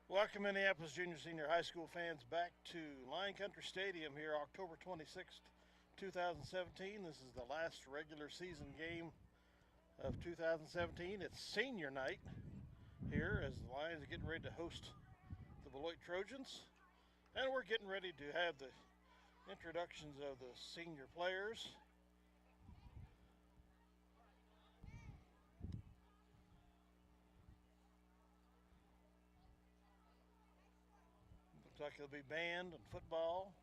Welcome, Minneapolis Junior Senior High School fans, back to Lion Country Stadium here, October 26th, 2017. This is the last regular season game of 2017. It's senior night here as the Lions are getting ready to host the Beloit Trojans. And we're getting ready to have the introductions of the senior players. Looks like there'll be band and football.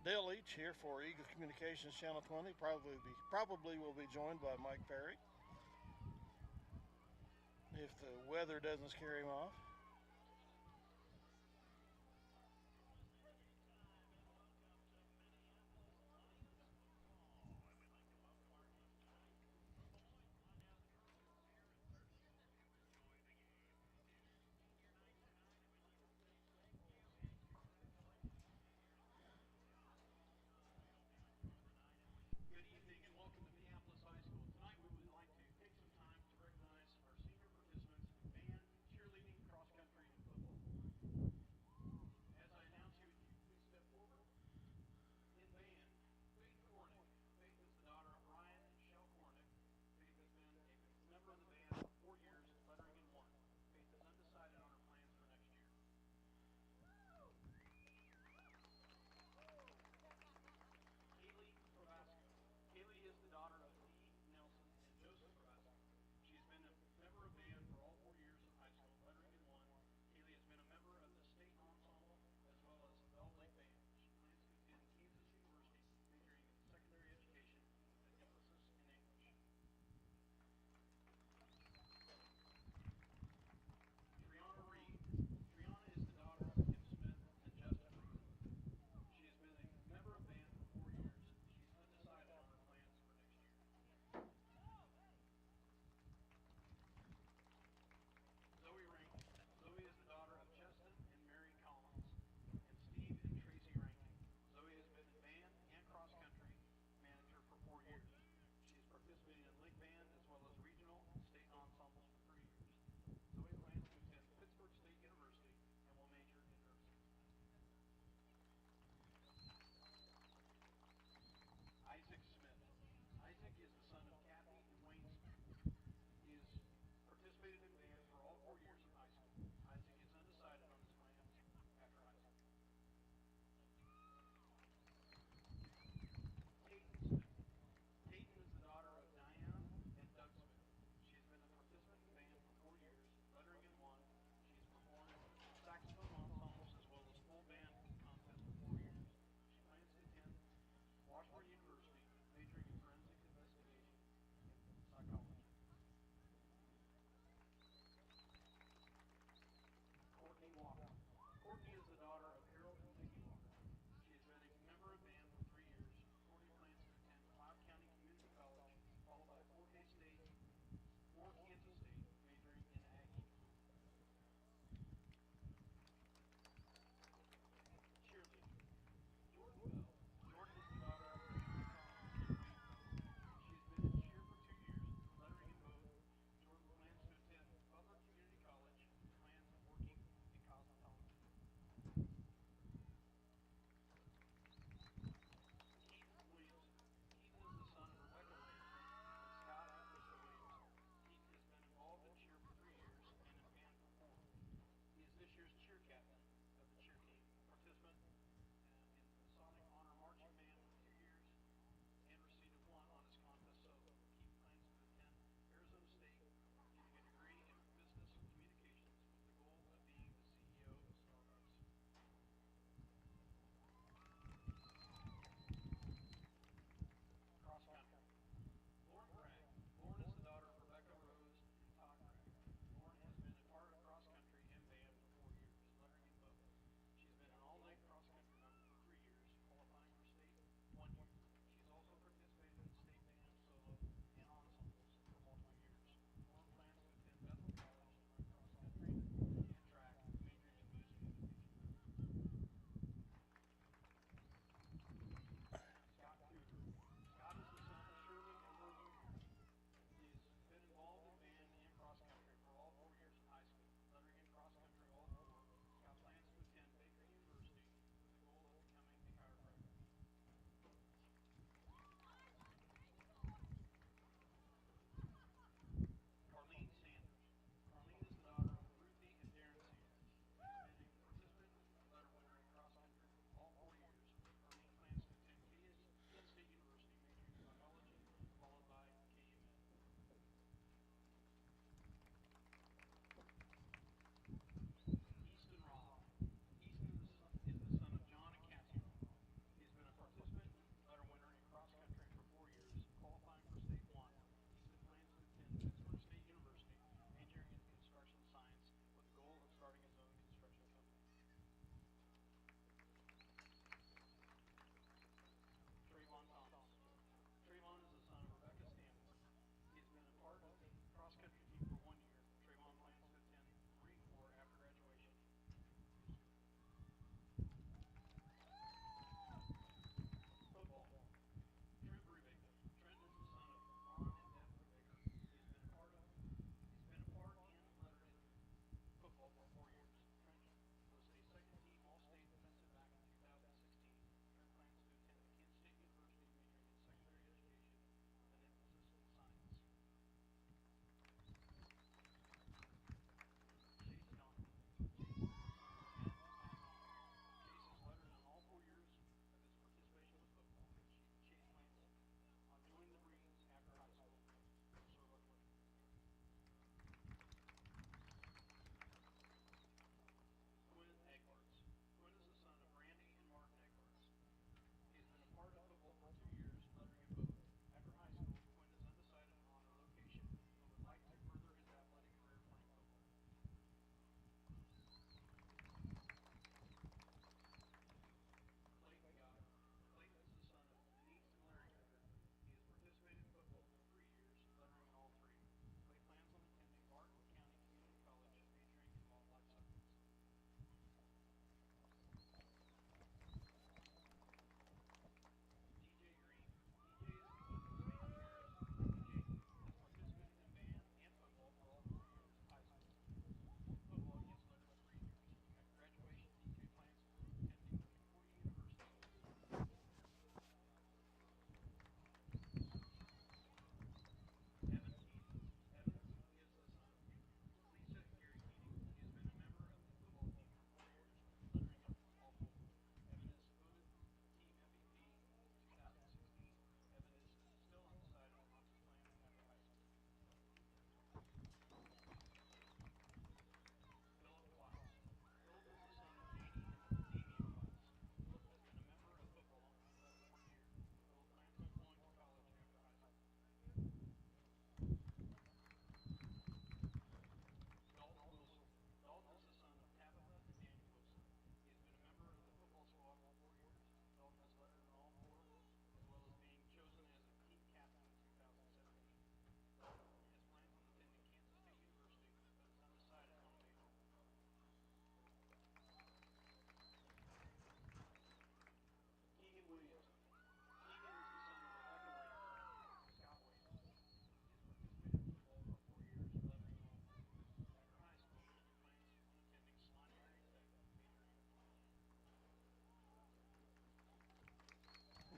Dale Leach here for Eagle Communications Channel 20. Probably will be joined by Mike Perry if the weather doesn't scare him off. Good evening and welcome to Minneapolis High School. Tonight we would like to take some time to recognize our senior participants in band, cheerleading, cross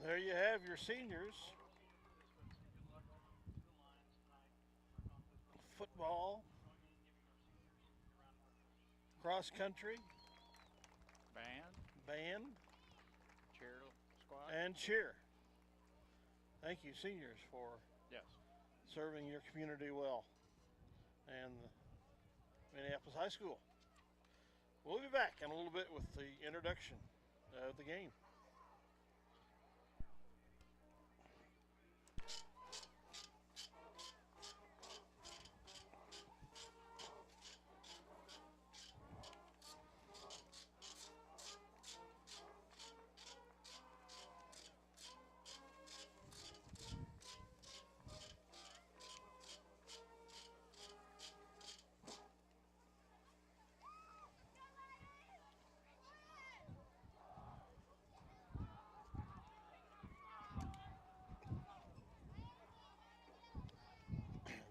There you have your seniors. Football, cross country, band, Cheer squad. and cheer. Thank you, seniors, for Yes. serving your community well and Minneapolis High School. We'll be back in a little bit with the introduction of the game.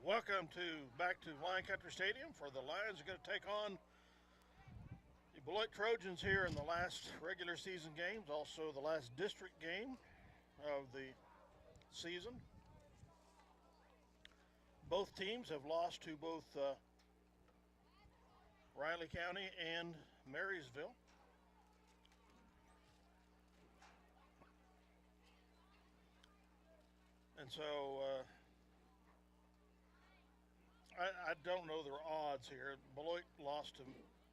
Welcome back to Lion Country Stadium, for the Lions are going to take on the Beloit Trojans here in the last regular season games, also the last district game of the season. Both teams have lost to both Riley County and Marysville. And so I don't know their odds here. Beloit lost to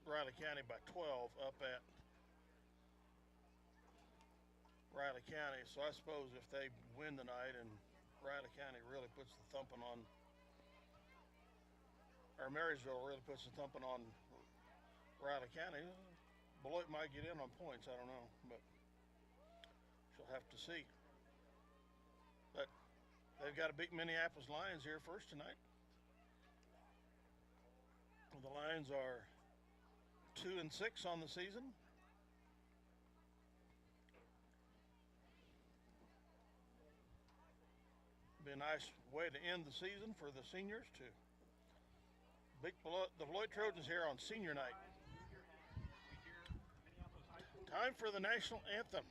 Riley County by 12 up at Riley County. So I suppose if they win tonight and Riley County really puts the thumping on, or Marysville really puts the thumping on Riley County, Beloit might get in on points. I don't know, but she'll have to see. But they've got to beat Minneapolis Lions here first tonight. The Lions are 2-6 on the season. Be a nice way to end the season for the seniors to beat the Beloit Trojans here on senior night. Time for the national anthem.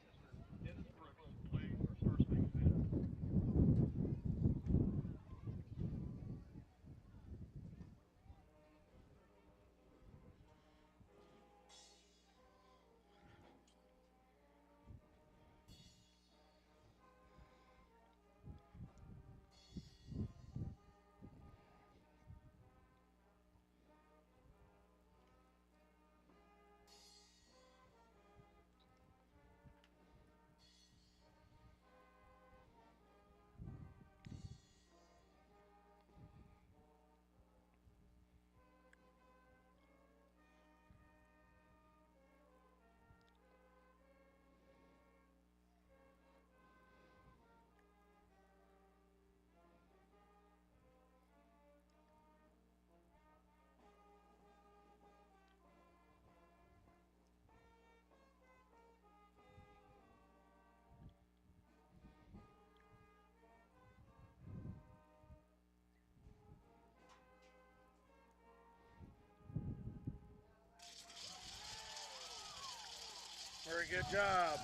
Very good job.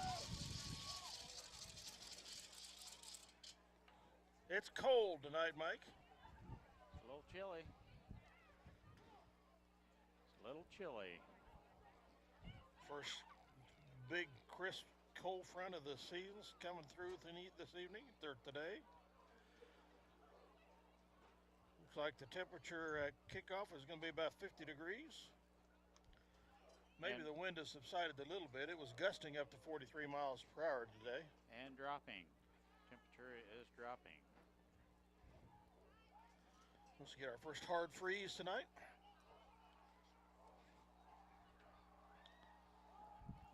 It's cold tonight, Mike. It's a little chilly. It's a little chilly. First big, crisp, cold front of the season's coming through this evening, or today. Looks like the temperature at kickoff is going to be about 50 degrees. Maybe the wind has subsided a little bit. It was gusting up to 43 miles per hour today. And dropping. Temperature is dropping. Let's get our first hard freeze tonight.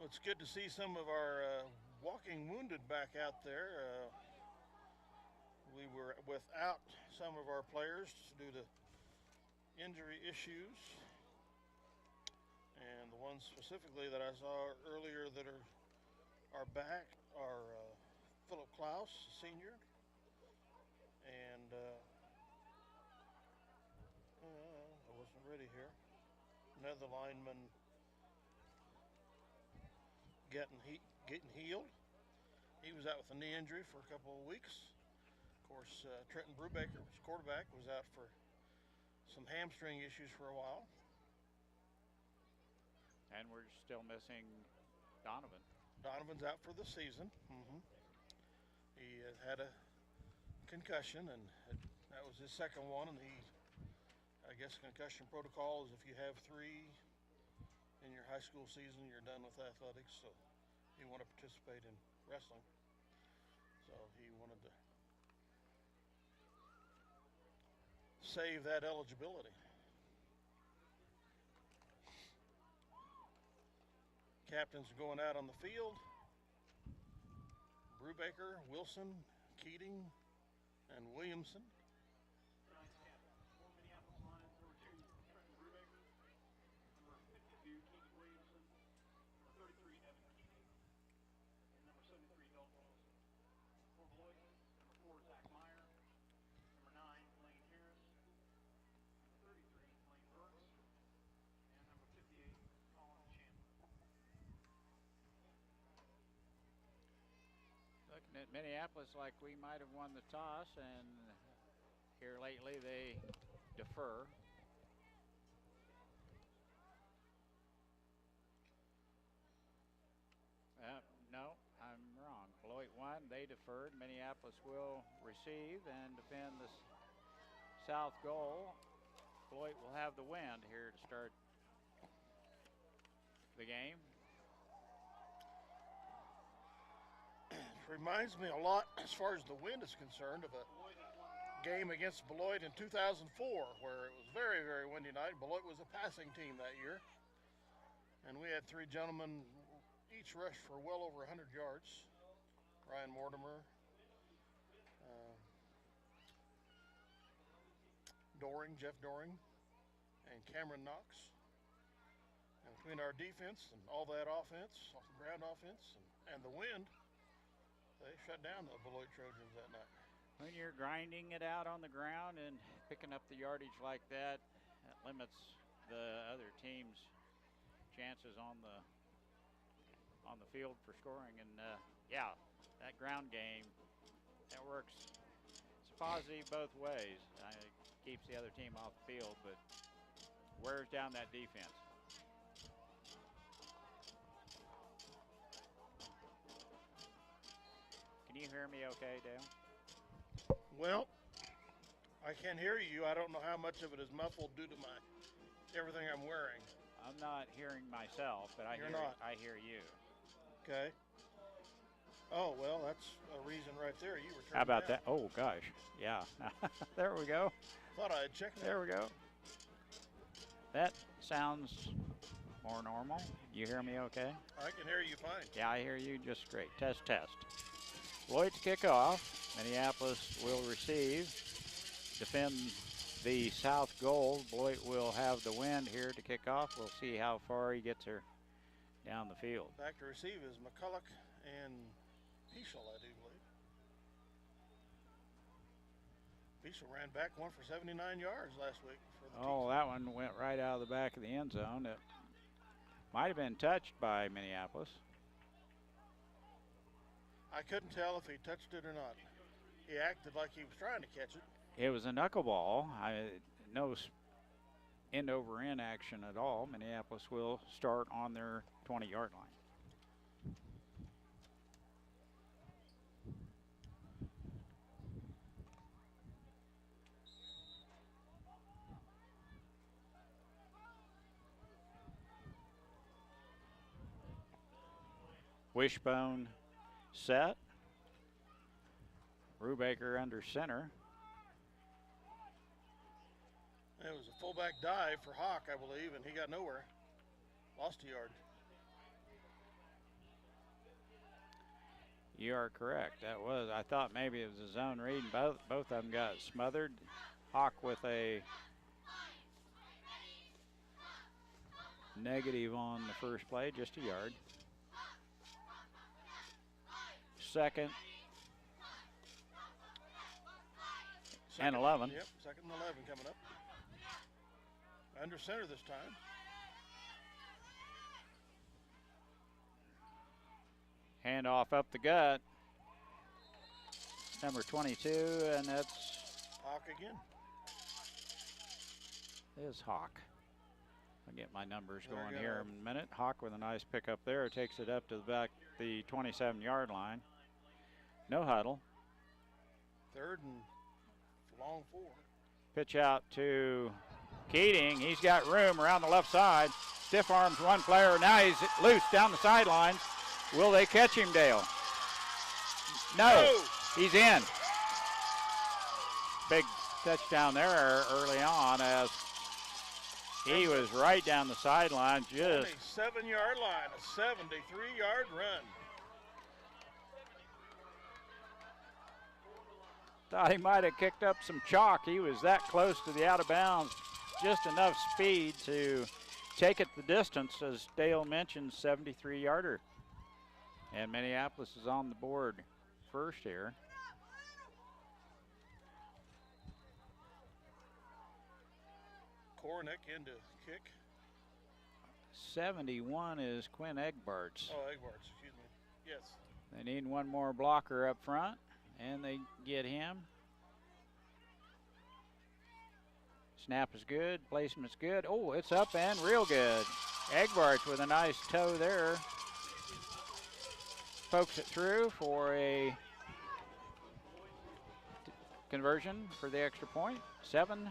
Well, it's good to see some of our walking wounded back out there. We were without some of our players due to injury issues. And the ones specifically that I saw earlier that are back are Philip Klaus, senior, and I wasn't ready here. Another lineman getting healed. he was out with a knee injury for a couple of weeks. Of course, Trenton Brubaker, his quarterback, was out for some hamstring issues for a while. And we're still missing Donovan. Donovan's out for the season. He had a concussion, and that was his second one. And I guess concussion protocol is if you have 3 in your high school season, you're done with athletics. So he wanted to participate in wrestling. So he wanted to save that eligibility. Captains are going out on the field. Brubaker, Wilson, Keating, and Williamson. Tonight's captains for Minneapolis Lions, number 2, Trenton Brubaker, number 52, Keegan Williamson, number 33, Evan Keating, and number 73, Dalton Wilson. For Beloit, number 4, Zach Meyer, number 9, Lane Harris, number 33, Lane Burks, and number 58, Colin Chandler. Looking at Minneapolis like we might have won the toss, and here lately they defer. No, I'm wrong. Beloit won, they deferred. Minneapolis will receive and defend the south goal. Beloit will have the wind here to start the game. Reminds me a lot, as far as the wind is concerned, of a game against Beloit in 2004, where it was very, very windy night. Beloit was a passing team that year, and we had 3 gentlemen each rush for well over 100 yards. Ryan Mortimer, Jeff Doring, and Cameron Knox. And between our defense and all that offense, ground offense, and the wind, they shut down the Beloit Trojans that night. When you're grinding it out on the ground and picking up the yardage like that, that limits the other team's chances on the field for scoring. And yeah, that ground game, that works. It's positive both ways. It keeps the other team off the field, but wears down that defense. Can you hear me okay, Dale? Well, I can hear you. I don't know how much of it is muffled due to everything I'm wearing. I'm not hearing myself, but I hear you. Okay. Oh, well, that's a reason right there. You were turning How about down. that? Oh, gosh. Yeah. There we go. Thought I had checked that. There we go. That sounds more normal. You hear me okay? I can hear you fine. Yeah, I hear you just great. Test, test. Beloit's kickoff. Minneapolis will receive. Defend the south goal. Beloit will have the wind here to kick off. We'll see how far he gets her down the field. Back to receive is McCulloch and Peschel, I do believe. Peschel ran back one for 79 yards last week. For the Oh, that one went right out of the back of the end zone. It might have been touched by Minneapolis. I couldn't tell if he touched it or not. He acted like he was trying to catch it. It was a knuckleball. No end over end action at all. Minneapolis will start on their 20-yard line. Wishbone set. Brubaker under center. It was a fullback dive for Hawk, I believe, and he got nowhere. Lost a yard. You are correct. That was, I thought maybe it was a zone read, and both of them got smothered. Hawk with a negative on the first play, just a yard. Second and 11. Yep, second and 11 coming up. Under center this time. Handoff up the gut. It's number 22, and that's Hawk again. is Hawk. I'll get my numbers There going you here go. in a minute. Hawk with a nice pickup there. Takes it up to the 27-yard line. No huddle. 3rd and long 4. Pitch out to Keating. He's got room around the left side. Stiff arms one player. Now he's loose down the sidelines. Will they catch him, Dale? No. He's in. Big touchdown there early on as he was right down the sideline. Just 27-yard line, a 73-yard run. thought he might have kicked up some chalk. He was that close to the out of bounds. Just enough speed to take it the distance, as Dale mentioned, 73-yarder. And Minneapolis is on the board first here. Kornick into kick. 71 is Quinn Egbarts. Oh, Egbarts, excuse me. Yes. They need one more blocker up front, and they get him. Snap is good, placement's good. Oh, it's up and real good. Egbarts with a nice toe there. Pokes it through for a conversion for the extra point. 7-0.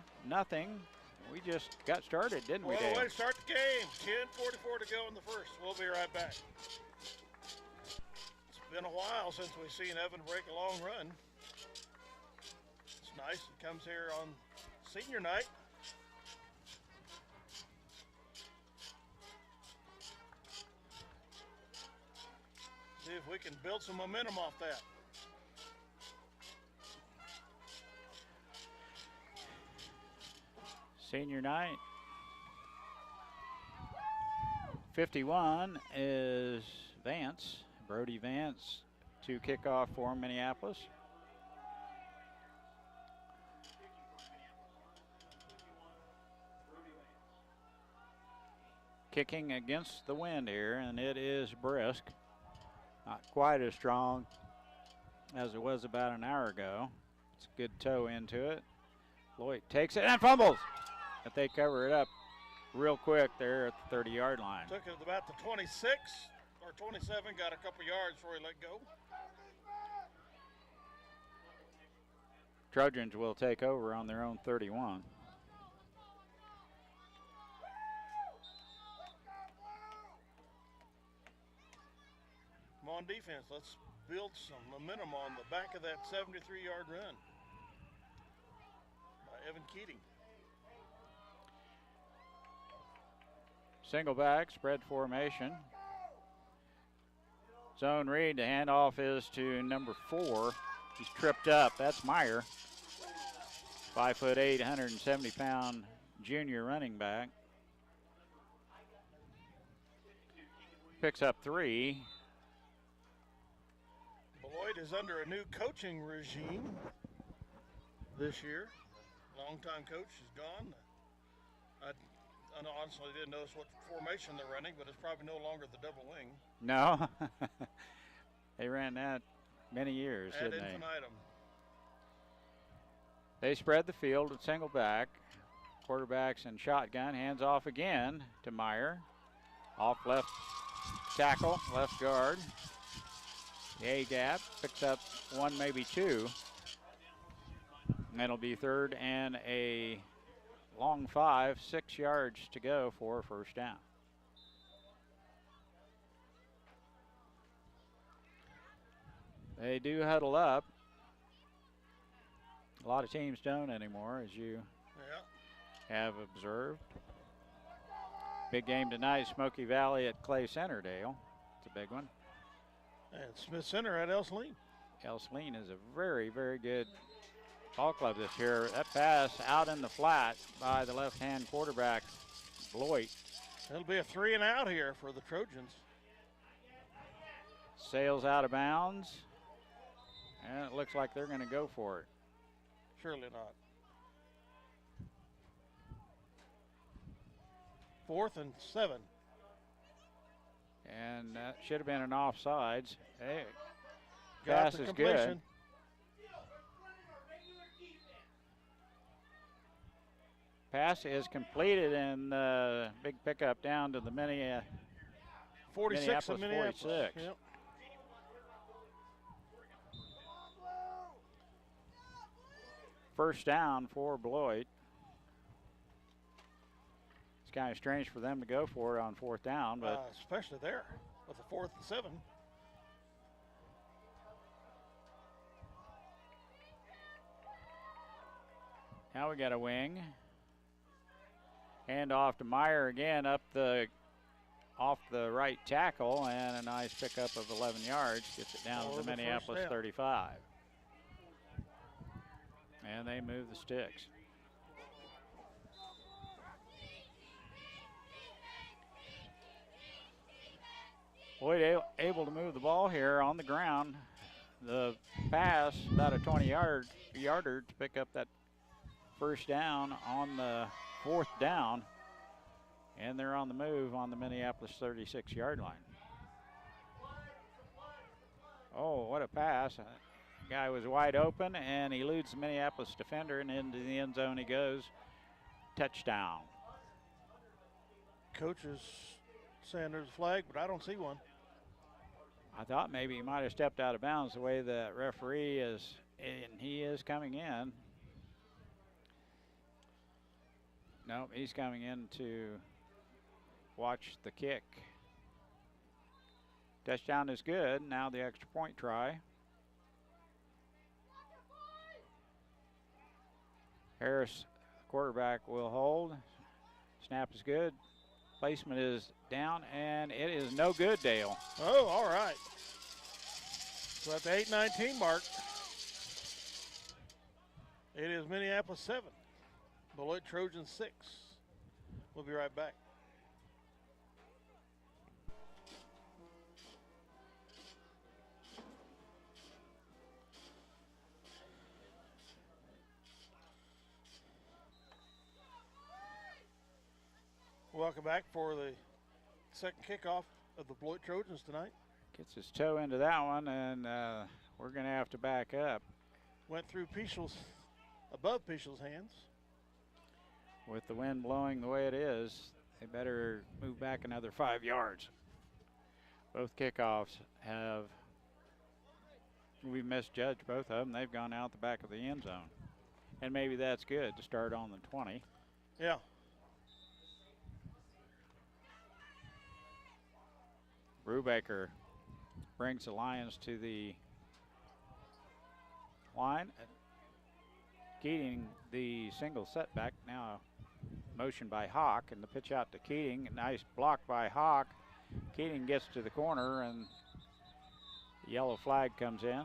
We just got started, didn't we, Well, Dave? way to start the game. 10:44 to go in the first. We'll be right back. It's been a while since we've seen Evan break a long run. It's nice. He comes here on senior night. See if we can build some momentum off that. Senior night. 51 is Vance, Brody Vance, to kick off for Minneapolis. Kicking against the wind here, and it is brisk. Not quite as strong as it was about an hour ago. It's a good toe into it. Beloit takes it and fumbles. But they cover it up real quick there at the 30-yard line. Took it at about the 26 or 27, got a couple yards before he let go. Trojans will take over on their own 31. Come on, defense. Let's build some momentum on the back of that 73-yard run by Evan Keating. Single back, spread formation. Zone read, the handoff is to number 4. He's tripped up. That's Meyer. 5'8", 170-pound junior running back. Picks up 3. Beloit is under a new coaching regime this year. Longtime coach is gone. I honestly didn't notice what formation they're running, but it's probably no longer the double wing. No. They ran that many years, Ad didn't they? infinitum. They spread the field at single back. Quarterbacks in shotgun. Hands off again to Meyer. Off left tackle, left guard. The A-gap picks up 1, maybe 2. And it'll be 3rd and a long 5, 6 yards to go for first down. They do huddle up. A lot of teams don't anymore, as you have observed. Big game tonight, Smoky Valley at Clay Center, Dale. It's a big one. And Smith Center at Elsleen. Elsleen is a very, very good ball club this year. That pass out in the flat by the left-hand quarterback, Beloit. It'll be a 3 and out here for the Trojans. Sails out of bounds. And it looks like they're going to go for it. Surely not. 4th and 7. And that should have been an offsides. Hey, Got pass the is completion. good. Pass is completed, and big pickup down to the 46 of Minneapolis 46. Yep. First down for Beloit. It's kind of strange for them to go for it on fourth down, but especially there with the 4th and 7. now we got a wing. Hand off to Meyer again off the right tackle, and a nice pickup of 11 yards. Gets it down to the Minneapolis 35. And they move the sticks. Boyd able to move the ball here on the ground. The pass, about a 20-yarder to pick up that first down on the fourth down. And they're on the move on the Minneapolis 36-yard line. Oh, what a pass. The guy was wide open, and he eludes the Minneapolis defender, and into the end zone he goes. Touchdown. Coach is saying there's a flag, but I don't see one. I thought maybe he might have stepped out of bounds the way the referee is, and he is coming in. No, he's coming in to watch the kick. Touchdown is good. Now the extra point try. Harris, quarterback, will hold. Snap is good. Placement is down, and it is no good, Dale. Oh, all right. So at the 8:19 mark, it is Minneapolis 7, Beloit Trojans 6. We'll be right back. Welcome back for the second kickoff of the Beloit Trojans tonight. Gets his toe into that one, and we're going to have to back up. Went through above Peschel's hands. With the wind blowing the way it is, they better move back another 5 yards. Both kickoffs we've misjudged both of them. They've gone out the back of the end zone. And maybe that's good to start on the 20. Yeah. Brubaker brings the Lions to the line. Keating, the single setback, now motion by Hawk, and the pitch out to Keating. Nice block by Hawk. Keating gets to the corner, and the yellow flag comes in.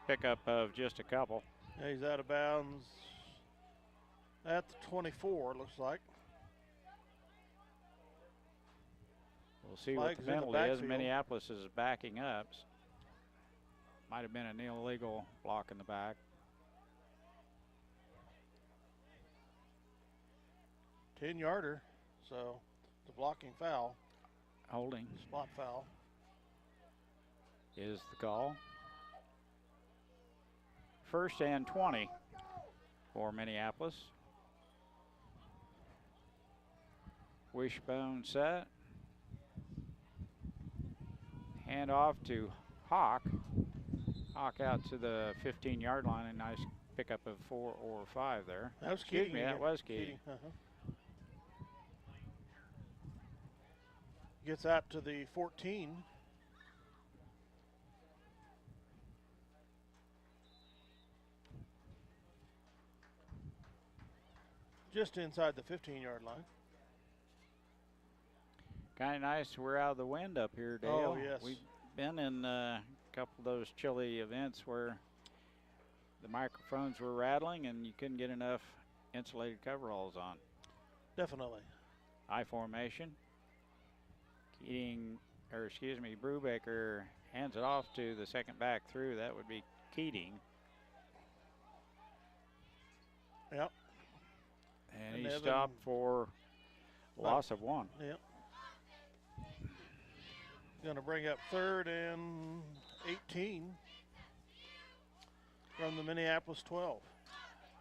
Pickup of just a couple. Yeah, he's out of bounds at the 24, looks like. We'll see what the penalty is. Minneapolis is backing up. Might have been an illegal block in the back. Ten-yarder, so the blocking foul. Holding. Spot foul. Is the call. First and 20 for Minneapolis. Wishbone set. Hand off to Hawk. Hawk out to the 15-yard line. A nice pickup of 4 or 5 there. That was Keating. That was Keating. Gets out to the 14. Just inside the 15-yard line. Kind of nice. We're out of the wind up here, Dale. Oh, yes. We've been in a couple of those chilly events where the microphones were rattling and you couldn't get enough insulated coveralls on. Definitely. I formation. Brubaker hands it off to the second back through. That would be Keating. Yep. And he stopped for loss of 1. Yep. Going to bring up 3rd and 18 from the Minneapolis 12.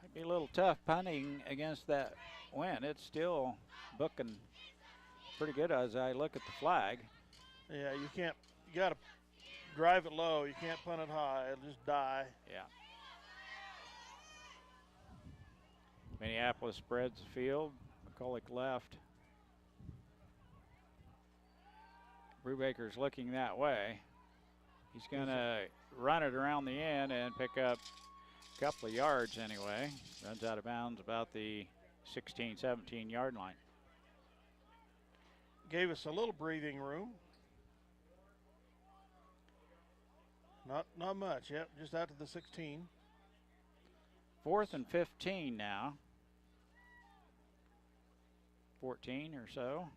Might be a little tough punting against that wind. It's still booking pretty good as I look at the flag. Yeah, you can't. You got to drive it low. You can't punt it high. It'll just die. Yeah. Minneapolis spreads the field. McCulloch left. Brubaker's looking that way. He's going to run it around the end and pick up a couple of yards anyway. Runs out of bounds about the 16, 17 yard line. Gave us a little breathing room. Not much. Yep, just out to the 16. 4th and 15 now. 14 or so.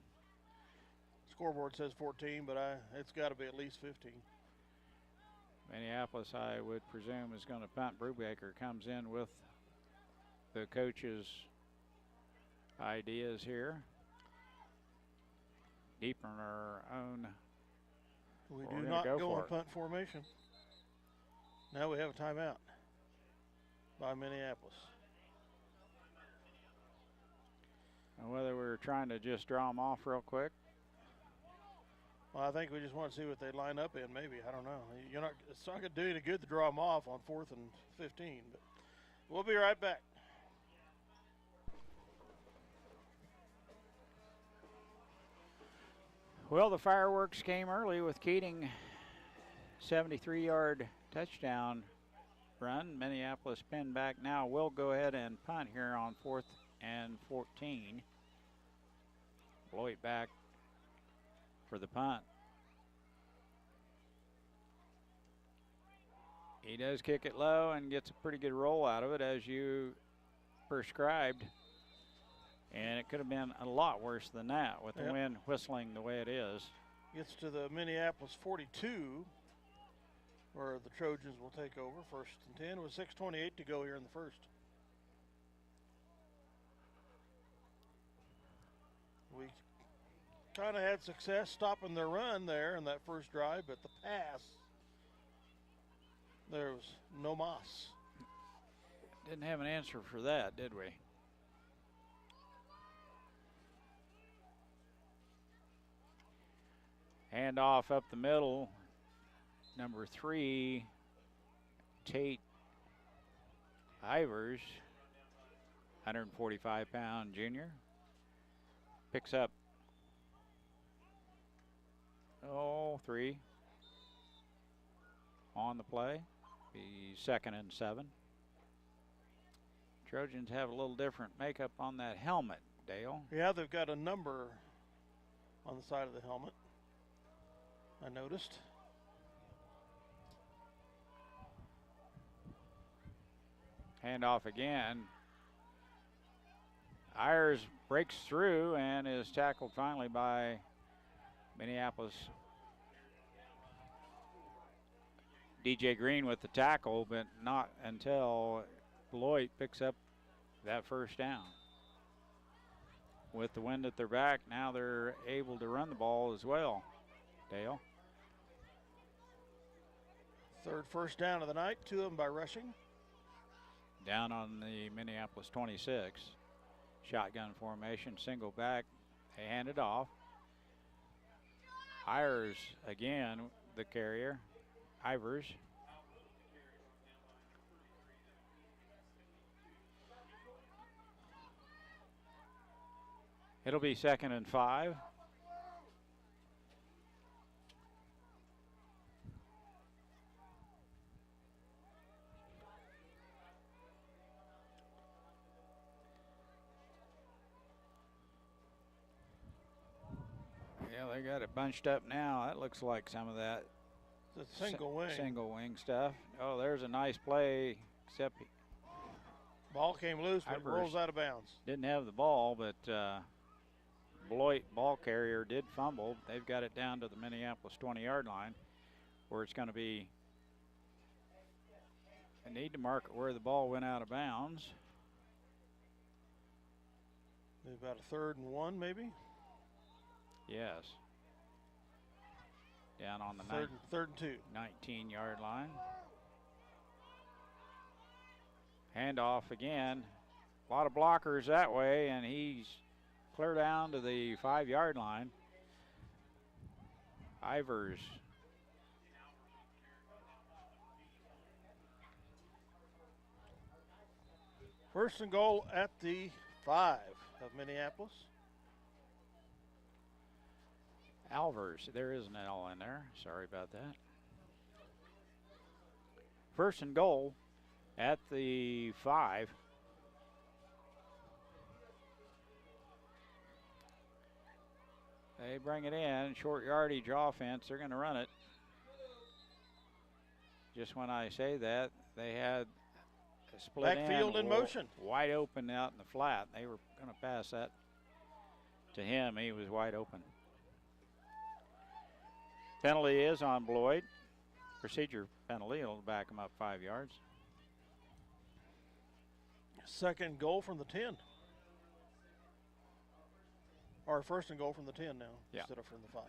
Scoreboard says 14, but it's got to be at least 15. Minneapolis, I would presume, is going to punt. Brubaker comes in with the coach's ideas here. Deep in our own. We We're do gonna not go go for in it. punt formation. Now we have a timeout by Minneapolis. And whether we're trying to just draw them off real quick. Well, I think we just want to see what they line up in. Maybe, I don't know. It's not going to do any good to draw them off on 4th and 15. But we'll be right back. Well, the fireworks came early with Keating 73-yard touchdown run. Minneapolis pinned back now. We'll go ahead and punt here on 4th and 14. Beloit back for the punt. He does kick it low and gets a pretty good roll out of it as you prescribed. And it could have been a lot worse than that with the wind whistling the way it is. Gets to the Minneapolis 42, where the Trojans will take over 1st and 10 with 6:28 to go here in the first. We kind of had success stopping their run there in that first drive, but the pass, there was no moss. Didn't have an answer for that, did we? Hand off up the middle. Number 3, Tate Ivers, 145-pound junior. Picks up 3 on the play. Be 2nd and 7. Trojans have a little different makeup on that helmet, Dale. Yeah, they've got a number on the side of the helmet, I noticed. Handoff again. Ayers breaks through and is tackled finally by Minneapolis. DJ Green with the tackle, but not until Beloit picks up that first down. With the wind at their back, now they're able to run the ball as well, Dale. 3rd first down of the night, 2 of them by rushing. Down on the Minneapolis 26. Shotgun formation, single back, they hand it off. Ayers again, the carrier. Ivers. It'll be 2nd and 5. Yeah, they got it bunched up now. That looks like some of that It's a single wing. Single wing stuff. Oh, there's a nice play, except he Ball came loose, but it Ivers rolls out of bounds. didn't have the ball, but Beloit ball carrier did fumble. They've got it down to the Minneapolis 20-yard line, where it's going to be a need to mark it where the ball went out of bounds. Maybe about a 3rd and 1, maybe. Yes. Down on the 3rd and 2. 19-yard line. handoff again. A lot of blockers that way, and he's clear down to the 5-yard line. Ivers. First and goal at the 5 of Minneapolis. Alvers. There is an L in there. Sorry about that. First and goal at the 5. They bring it in. Short yardage offense. They're going to run it. Just when I say that, they had a split Backfield in motion. Wide open out in the flat. They were going to pass that to him. He was wide open. Penalty is on Beloit. Procedure penalty. It'll back him up 5 yards. Second goal from the 10. Or first and goal from the 10 now, instead of from the 5.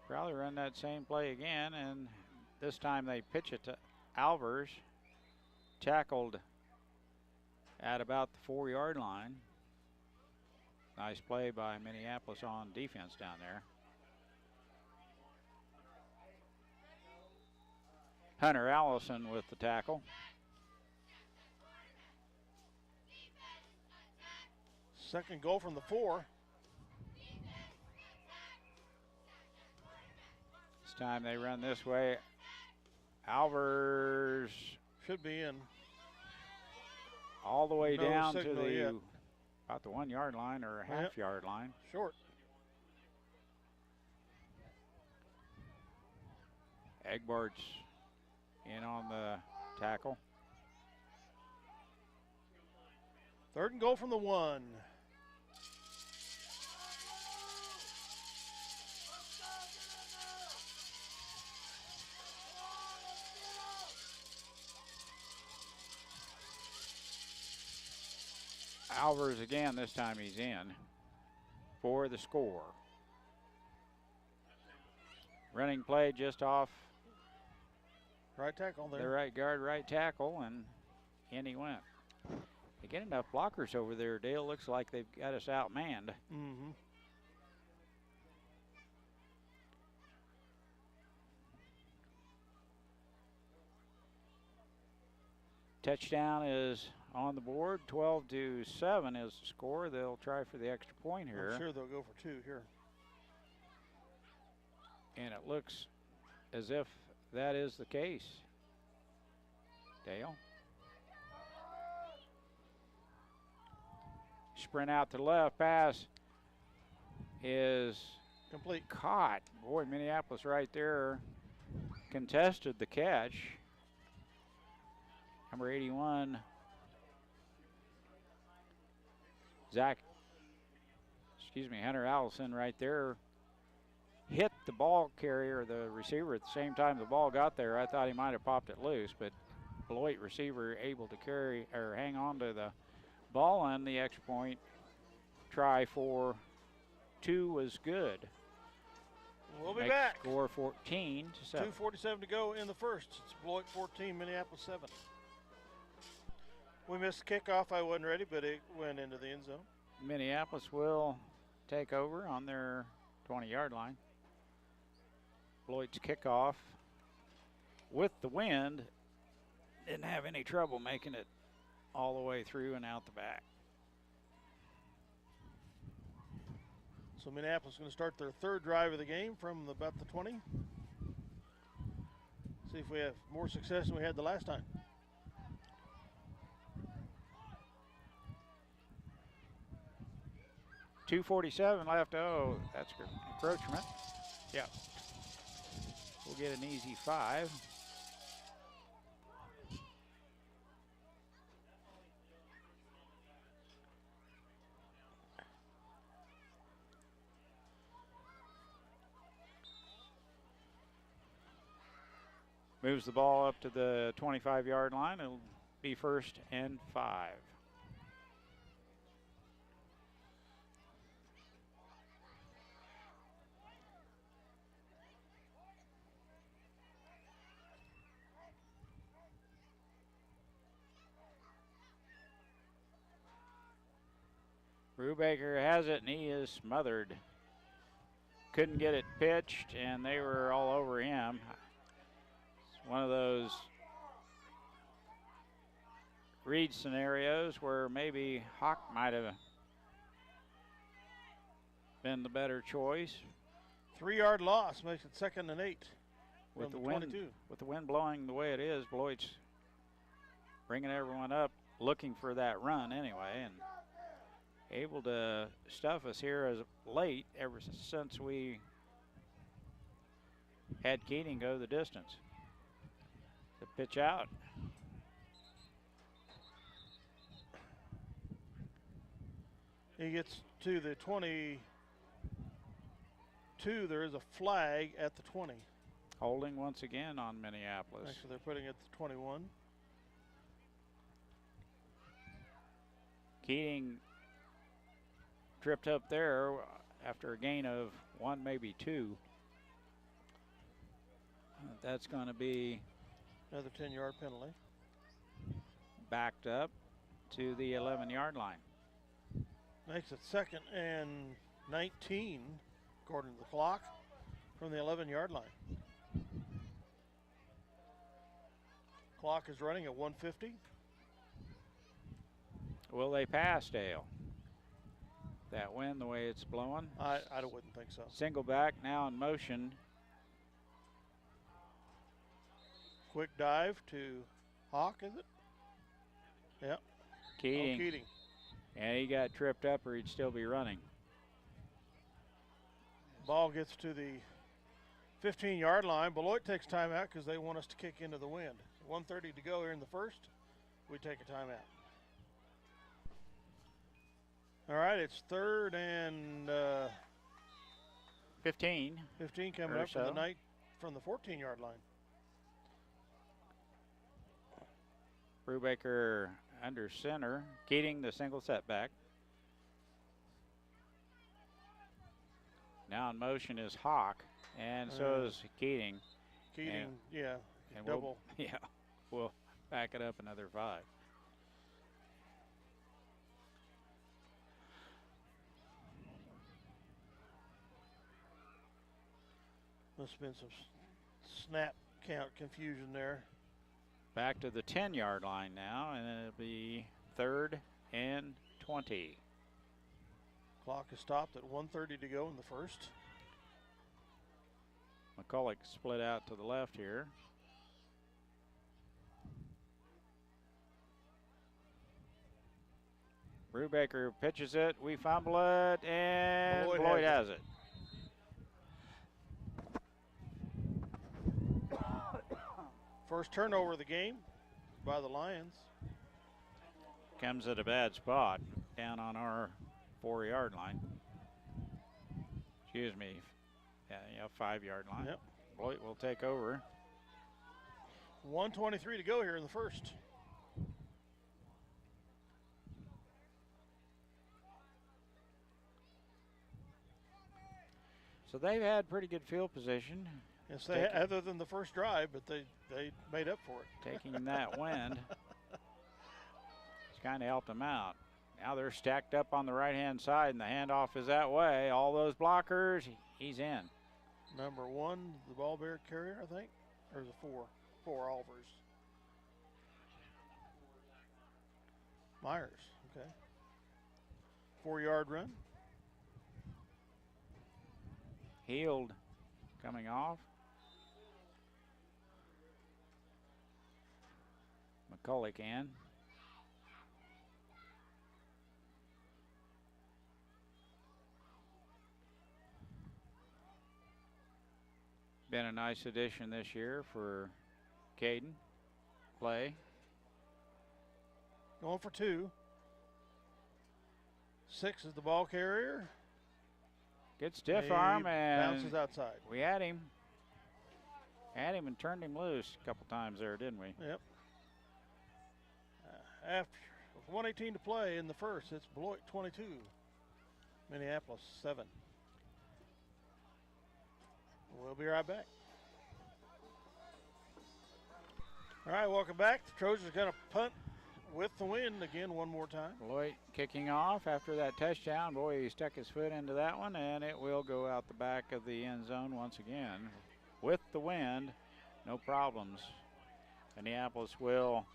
Probably run that same play again, and this time they pitch it to Alvers. Tackled at about the 4-yard line. Nice play by Minneapolis on defense down there. Hunter Allison with the tackle. Second goal from the 4. This time they run this way. Alvers should be in. All the way down to the about the 1-yard line or a half-yard line. Short. Egbart's in on the tackle. Third and goal from the 1. Alvers again, this time he's in for the score. Running play just off right tackle there. The right guard, right tackle, and in he went. They get enough blockers over there, Dale. Looks like they've got us outmanned. Mm-hmm. Touchdown is on the board. 12-7 is the score. They'll try for the extra point here. I'm sure they'll go for 2 here. And it looks as if that is the case. Dale. Sprint out to the left. Pass is complete. Caught. Boy, Minneapolis right there contested the catch. Number 81, Hunter Allison right there hit the ball carrier, the receiver, at the same time the ball got there. I thought he might have popped it loose, but Beloit receiver able to carry or hang on to the ball, and the extra point try for 2 was good. We'll be back. Score 14-7. 2:47 to go in the first. It's Beloit 14, Minneapolis 7. We missed the kickoff. I wasn't ready, but it went into the end zone. Minneapolis will take over on their 20-yard line. Beloit's kickoff with the wind didn't have any trouble making it all the way through and out the back. So Minneapolis is going to start their 3rd drive of the game from about the 20. See if we have more success than we had the last time. .247 left. Oh, that's good. Encroachment. Yeah. We'll get an easy 5. Moves the ball up to the 25-yard line. It'll be 1st and 5. Brubaker has it, and he is smothered. Couldn't get it pitched, and they were all over him. It's one of those read scenarios where maybe Hawk might have been the better choice. 3-yard loss makes it 2nd and 8 With from the the wind, 22. with the wind blowing the way it is, Beloit's bringing everyone up, looking for that run anyway, and able to stuff us here as late ever since we had Keating go the distance. The pitch out. He gets to the 22. There is a flag at the 20. Holding once again on Minneapolis. Actually, they're putting it at the 21. Keating tripped up there after a gain of 1, maybe 2. That's going to be Another 10-yard penalty. backed up to the 11-yard line. Makes it 2nd and 19, according to the clock, from the 11-yard line. Clock is running at 1:50. Will they pass, Dale? That wind, the way it's blowing. I wouldn't think so. Single back now in motion. Quick dive to Hawk, is it? Yep. Keating. Oh, Keating. And he got tripped up or he'd still be running. Ball gets to the 15-yard line. Beloit takes timeout because they want us to kick into the wind. 1:30 to go here in the first. We take a timeout. All right, it's 3rd and 15. 15 coming Or up from so. the night from the 14-yard line. Brubaker under center. Keating the single setback. Now in motion is Hawk, and so is Keating. Keating, And- yeah, And double. We'll back it up another 5. Must have been some snap count confusion there. Back to the 10-yard line now, and it'll be 3rd and 20. Clock is stopped at 1:30 to go in the first. McCulloch split out to the left here. Brubaker pitches it. We fumble it, and Beloit Beloit has has it. First turnover of the game by the Lions. Comes at a bad spot down on our 4-yard line. Excuse me. Yeah, 5-yard line. Yep. Beloit will take over. 1:23 to go here in the first. So they've had pretty good field position, Yes, they other than the first drive, but they made up for it. taking that wind. It's kind of helped them out. Now they're stacked up on the right-hand side, and the handoff is that way. All those blockers, he's in. Number 1, the ball bearer carrier, I think, or is it 4? 4 Alvers. Myers, okay. 4-yard run. Healed coming off. McCulloch in. Been a nice addition this year for Caden. Play. Going for 2. 6 is the ball carrier. Good stiff He arm, and bounces outside. we had him. Had him and turned him loose a couple times there, didn't we? Yep. After with 1:18 to play in the first, it's Beloit 22, Minneapolis 7. We'll be right back. All right, welcome back. The Trojans are going to punt with the wind again one more time. Beloit kicking off after that touchdown. Boy, he stuck his foot into that one, and it will go out the back of the end zone once again. With the wind, no problems. Minneapolis will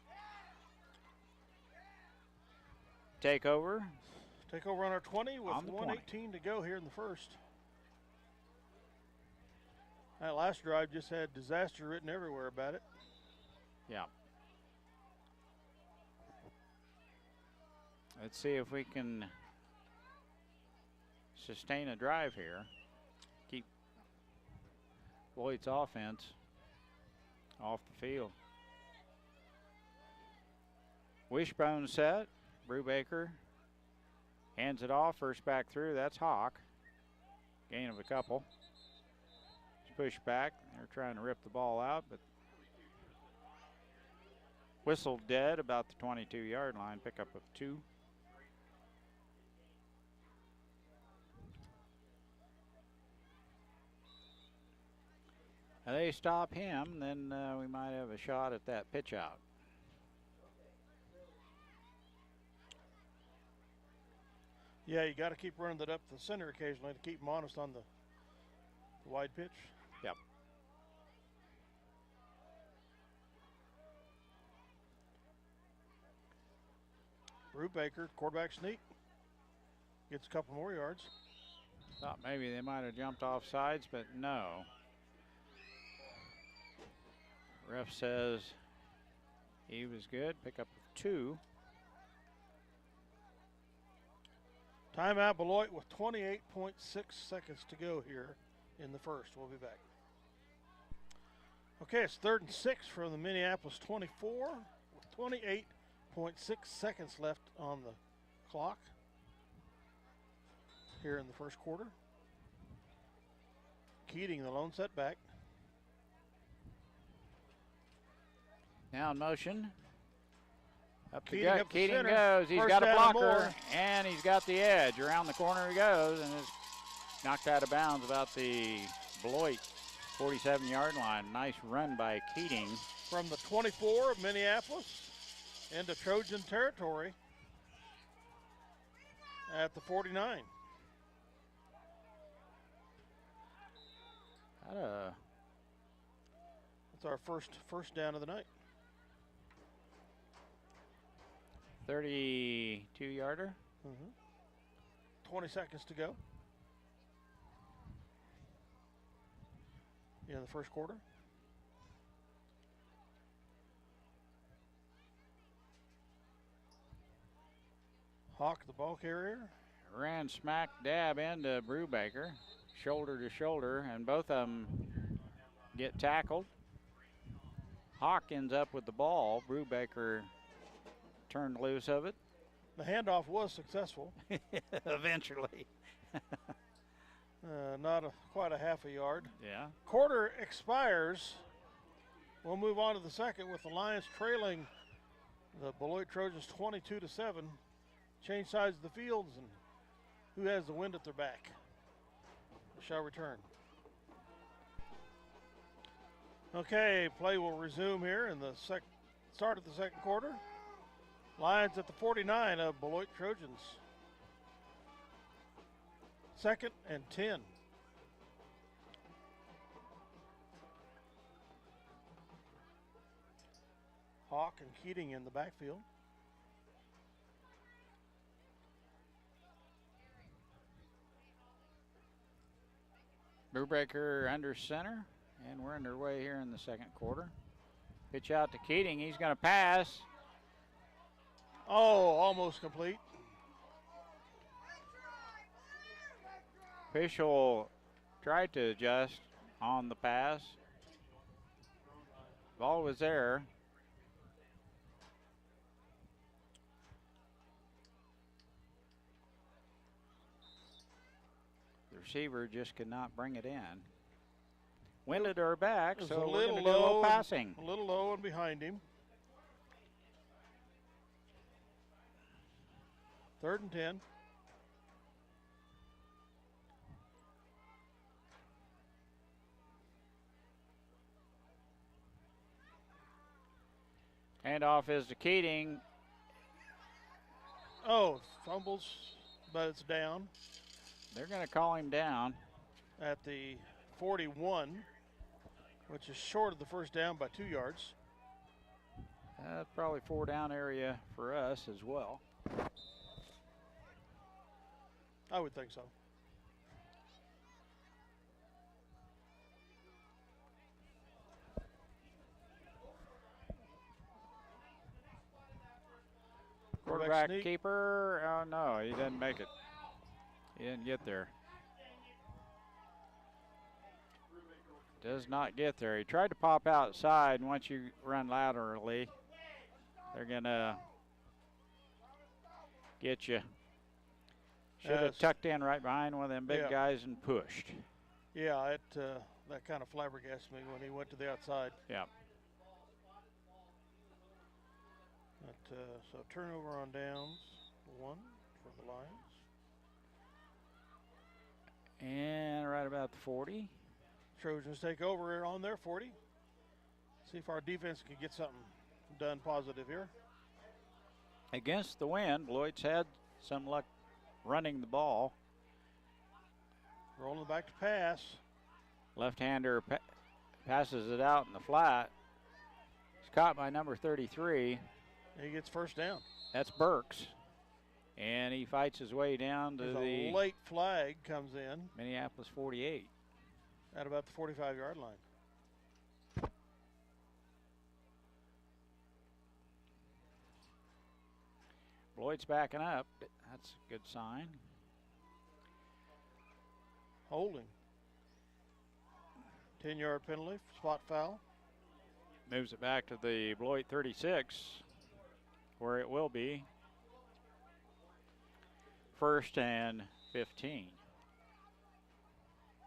take over. Take over on our 20 with On the 1:18 to go here in the first. That last drive just had disaster written everywhere about it. Yeah. Let's see if we can sustain a drive here. Keep Beloit's offense off the field. Wishbone set. Brubaker hands it off. First back through. That's Hawk. Gain of a couple. Push back. They're trying to rip the ball out, but whistled dead about the 22-yard line. Pickup of 2. Now they stop him, then we might have a shot at that pitch out. Yeah, you got to keep running that up the center occasionally to keep him honest on the wide pitch. Yep. Brubaker, quarterback sneak. Gets a couple more yards. Thought maybe they might have jumped off sides, but no. Ref says he was good. Pickup of 2. Timeout Beloit with 28.6 seconds to go here in the first. We'll be back. Okay, it's 3rd and 6 from the Minneapolis 24 with 28.6 seconds left on the clock here in the first quarter. Keating, the lone setback. Now in motion. Up the Keating gut. up the Keating center. goes. He's First got a down and blocker, more. and he's got the edge. Around the corner he goes, and is knocked out of bounds about the Beloit 47-yard line. Nice run by Keating. From the 24 of Minneapolis into Trojan territory at the 49. That's our first down of the night. 32-yarder. 20 seconds to go in the first quarter. Hawk, the ball carrier. Ran smack dab into Brubaker, shoulder to shoulder, and both of them get tackled. Hawk ends up with the ball. Brubaker turned loose of it. The handoff was successful. Eventually. Not quite a half a yard. Yeah. Quarter expires. We'll move on to the second with the Lions trailing the Beloit Trojans 22-7. Change sides of the fields, and who has the wind at their back shall return. Okay, play will resume here in the start of the second quarter. Lions at the 49 of Beloit Trojans. 2nd and 10. Hawk and Keating in the backfield. Brubaker under center, and we're underway here in the second quarter. Pitch out to Keating. He's going to pass. Oh, almost complete. Official tried to adjust on the pass. Ball was there. The receiver just could not bring it in. Winded her back, It was so a we're little going to do a little low, passing. a little low and behind him. 3rd and 10. Handoff is to Keating, Oh, fumbles, but it's down They're going to call him down. at the 41, which is short of the first down by 2 yards. Probably 4 down area for us as well. I would think so. Quarterback sneak. keeper. Oh, no, he didn't make it. He didn't get there. Does not get there. He tried to pop outside, and once you run laterally, they're going to get you. Should have tucked in right behind one of them big guys and pushed. Yeah, that kind of flabbergasted me when he went to the outside. Yeah. But, so turnover on downs, 1 for the Lions. And right about the 40. Trojans take over on their 40. See if our defense can get something done positive here. Against the wind, Beloit's had some luck running the ball. Rolling back to pass. Left-hander passes it out in the flat. It's caught by number 33. He gets first down. That's Burks. And he fights his way down to a late flag comes in. Minneapolis 48. At about the 45-yard line. Beloit's backing up. That's a good sign. Holding. 10-yard penalty, spot foul. Moves it back to the Beloit 36, where it will be 1st and 15,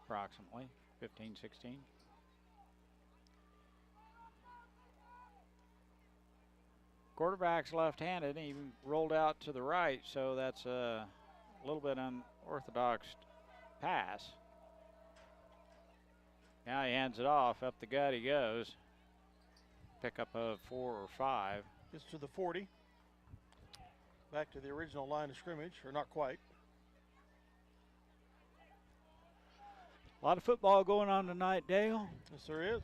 approximately 15, 16. Quarterback's left-handed, and he rolled out to the right, so that's a little bit unorthodox pass. Now he hands it off, up the gut he goes. Pickup of 4 or 5. Gets to the 40. Back to the original line of scrimmage, or not quite. A lot of football going on tonight, Dale. Yes, there is.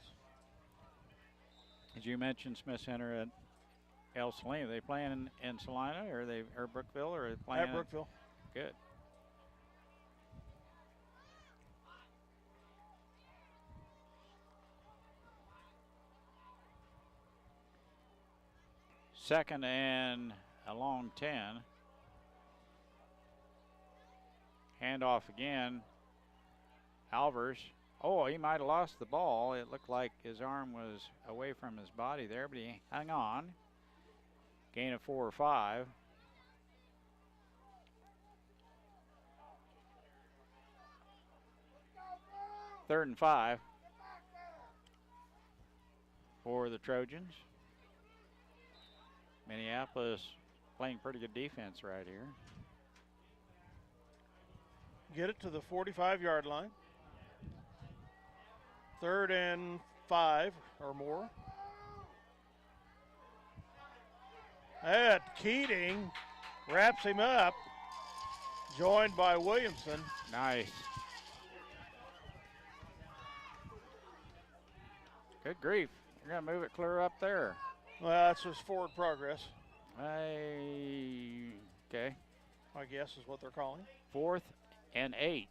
As you mentioned, Smith Center at El Salina. Are they playing in Salina, or Brookville, or are they playing at Brookville? Good. Second and a long 10. Handoff again. Alvers. Oh, he might have lost the ball. It looked like his arm was away from his body there, but he hung on. Gain of 4 or 5. Third and 5 for the Trojans. Minneapolis playing pretty good defense right here. Get it to the 45-yard line. 3rd and 5 or more. And Keating wraps him up, joined by Williamson. Nice. Good grief. You're going to move it clear up there. Well, that's just forward progress. Okay. I guess is what they're calling. 4th and 8.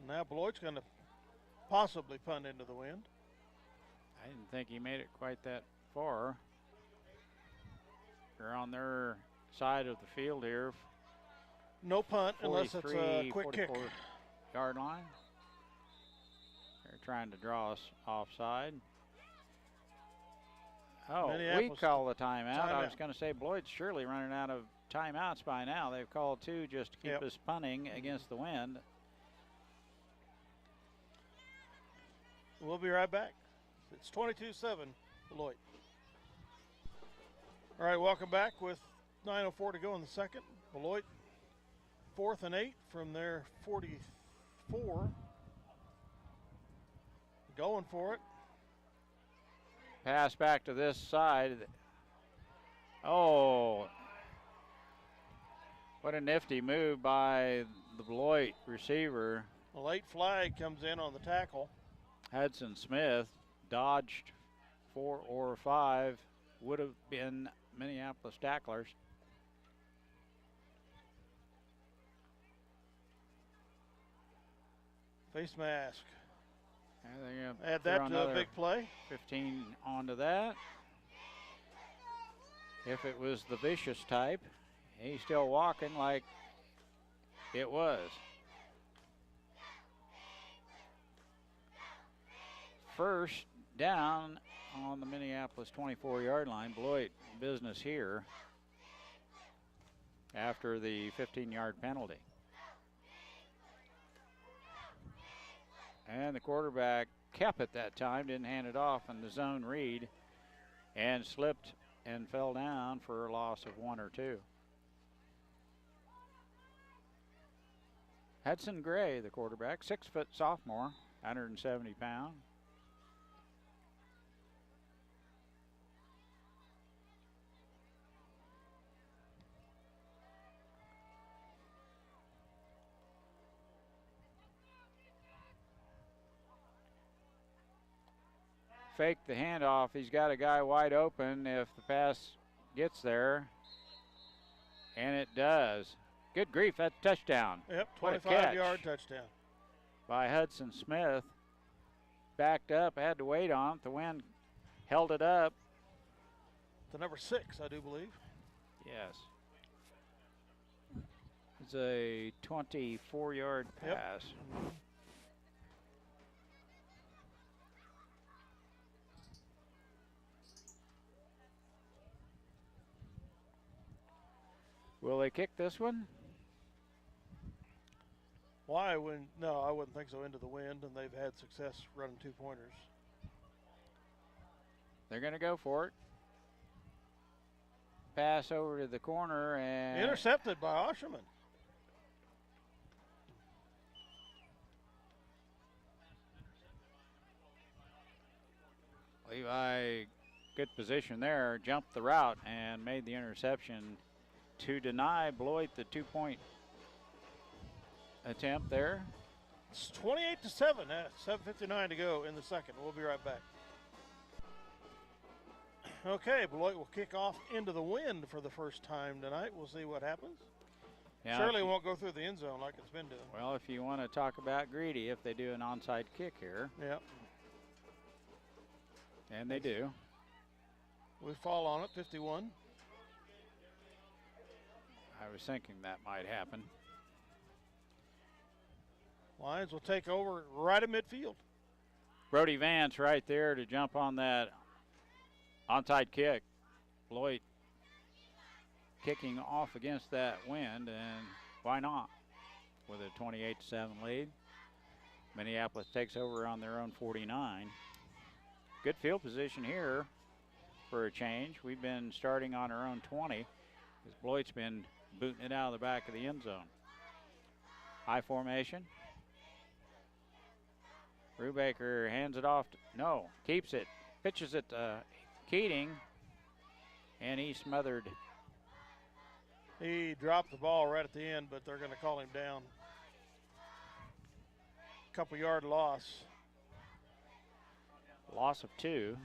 Now Beloit's going to possibly punt into the wind. I didn't think he made it quite that far. They're on their side of the field here. No punt unless it's a quick kick. 44-yard line. They're trying to draw us offside. Oh, we call the timeout. I was going to say Beloit's surely running out of timeouts by now. They've called 2 just to keep us punting against the wind. We'll be right back. It's 22-7 Beloit. All right, welcome back with 9:04 to go in the second. Beloit 4th and 8 from their 44. Going for it. Pass back to this side. Oh. What a nifty move by the Beloit receiver. A late flag comes in on the tackle. Hudson Smith dodged 4 or 5. Would have been Minneapolis tacklers. Face mask. Add that to a big play. 15 onto that. If it was the vicious type, he's still walking like it was. First down on the Minneapolis 24-yard line. Beloit business here after the 15-yard penalty. And the quarterback kept it that time, didn't hand it off in the zone read, and slipped and fell down for a loss of 1 or 2. Hudson Gray, the quarterback, 6-foot sophomore, 170 pounds. Fake the handoff. He's got a guy wide open if the pass gets there. And it does. Good grief, that's a touchdown. Yep, 25-yard touchdown. By Hudson Smith. Backed up, had to wait on it. The wind held it up. To number 6, I do believe. Yes. It's a 24-yard pass. Yep. Will they kick this one? Why? No, I wouldn't think so. Into the wind, and they've had success running 2-pointers. They're going to go for it. Pass over to the corner and intercepted by Osherman. Levi, good position there, jumped the route and made the interception to deny Beloit the 2-point attempt there. It's 28-7. 7:59 to go in the second. We'll be right back. Okay, Beloit will kick off into the wind for the first time tonight. We'll see what happens. Yeah, Surely won't go through the end zone like it's been doing. Well, if you want to talk about greedy, if they do an onside kick here. Yep. And they do. We fall on it, 51. I was thinking that might happen. Lions will take over right at midfield. Brody Vance right there to jump on that onside kick. Beloit kicking off against that wind, and why not? With a 28-7 lead. Minneapolis takes over on their own 49. Good field position here for a change. We've been starting on our own 20 as Beloit's been booting it out of the back of the end zone. High formation. Brubaker hands it off. Keeps it. Pitches it to Keating, and he smothered. He dropped the ball right at the end, but they're going to call him down. Couple-yard loss. Loss of 2.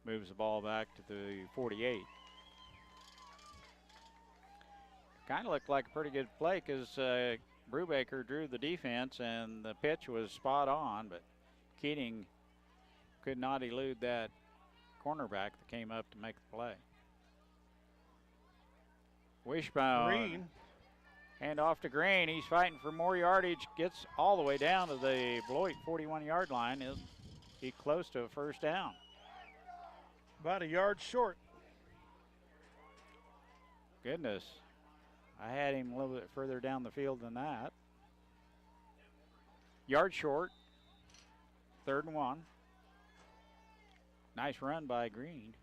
Moves the ball back to the 48. Kind of looked like a pretty good play because Brubaker drew the defense and the pitch was spot on, but Keating could not elude that cornerback that came up to make the play. Wishbone. Green. Hand off to Green. He's fighting for more yardage. Gets all the way down to the Beloit 41-yard line. He'll be close to a first down. About a yard short. Goodness. I had him a little bit further down the field than that. Yard short. 3rd and 1. Nice run by Green.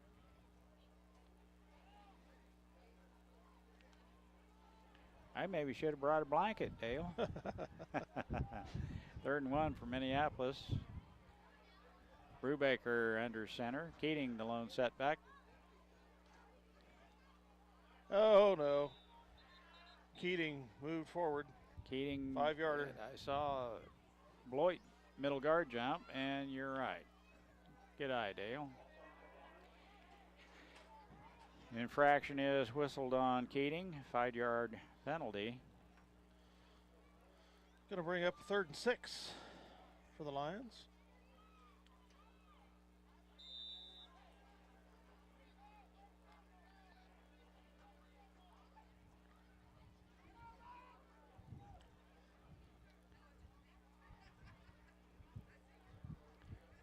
I maybe should have brought a blanket, Dale. 3rd and 1 for Minneapolis. Brubaker under center. Keating the lone setback. Oh, no. Keating moved forward. Keating. 5-yarder. I saw Beloit middle guard jump, and you're right. Good eye, Dale. Infraction is whistled on Keating. 5-yard penalty. Going to bring up a 3rd and 6 for the Lions.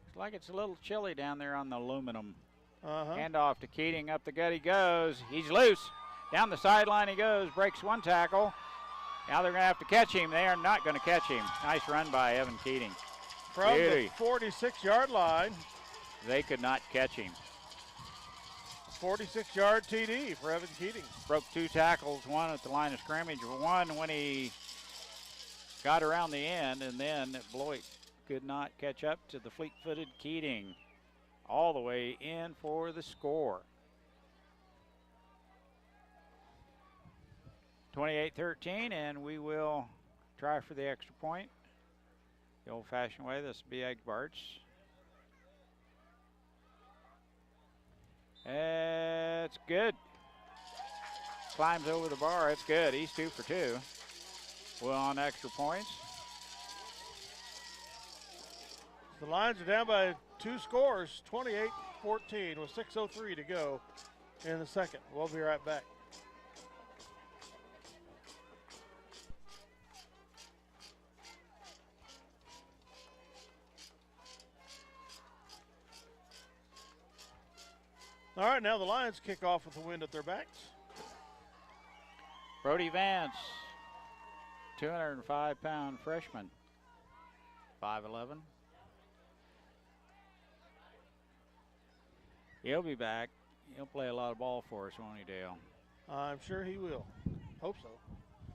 Looks like it's a little chilly down there on the aluminum. Uh-huh. Handoff to Keating. Up the gut he goes. He's loose. Down the sideline he goes. Breaks one tackle. Now they're going to have to catch him. They are not going to catch him. Nice run by Evan Keating. From the 46-yard line. They could not catch him. 46-yard TD for Evan Keating. Broke 2 tackles, one at the line of scrimmage, one when he got around the end, and then Beloit could not catch up to the fleet-footed Keating. All the way in for the score. 28-13, and we will try for the extra point. The old-fashioned way. This will be Egbarts. It's good. Climbs over the bar. It's good. He's 2 for 2. Well, on extra points. The Lions are down by 2 scores, 28-14 with 6:03 to go in the second. We'll be right back. All right, now the Lions kick off with the wind at their backs. Brody Vance, 205-pound freshman, 5'11". He'll be back. He'll play a lot of ball for us, won't he, Dale? I'm sure he will. Hope so.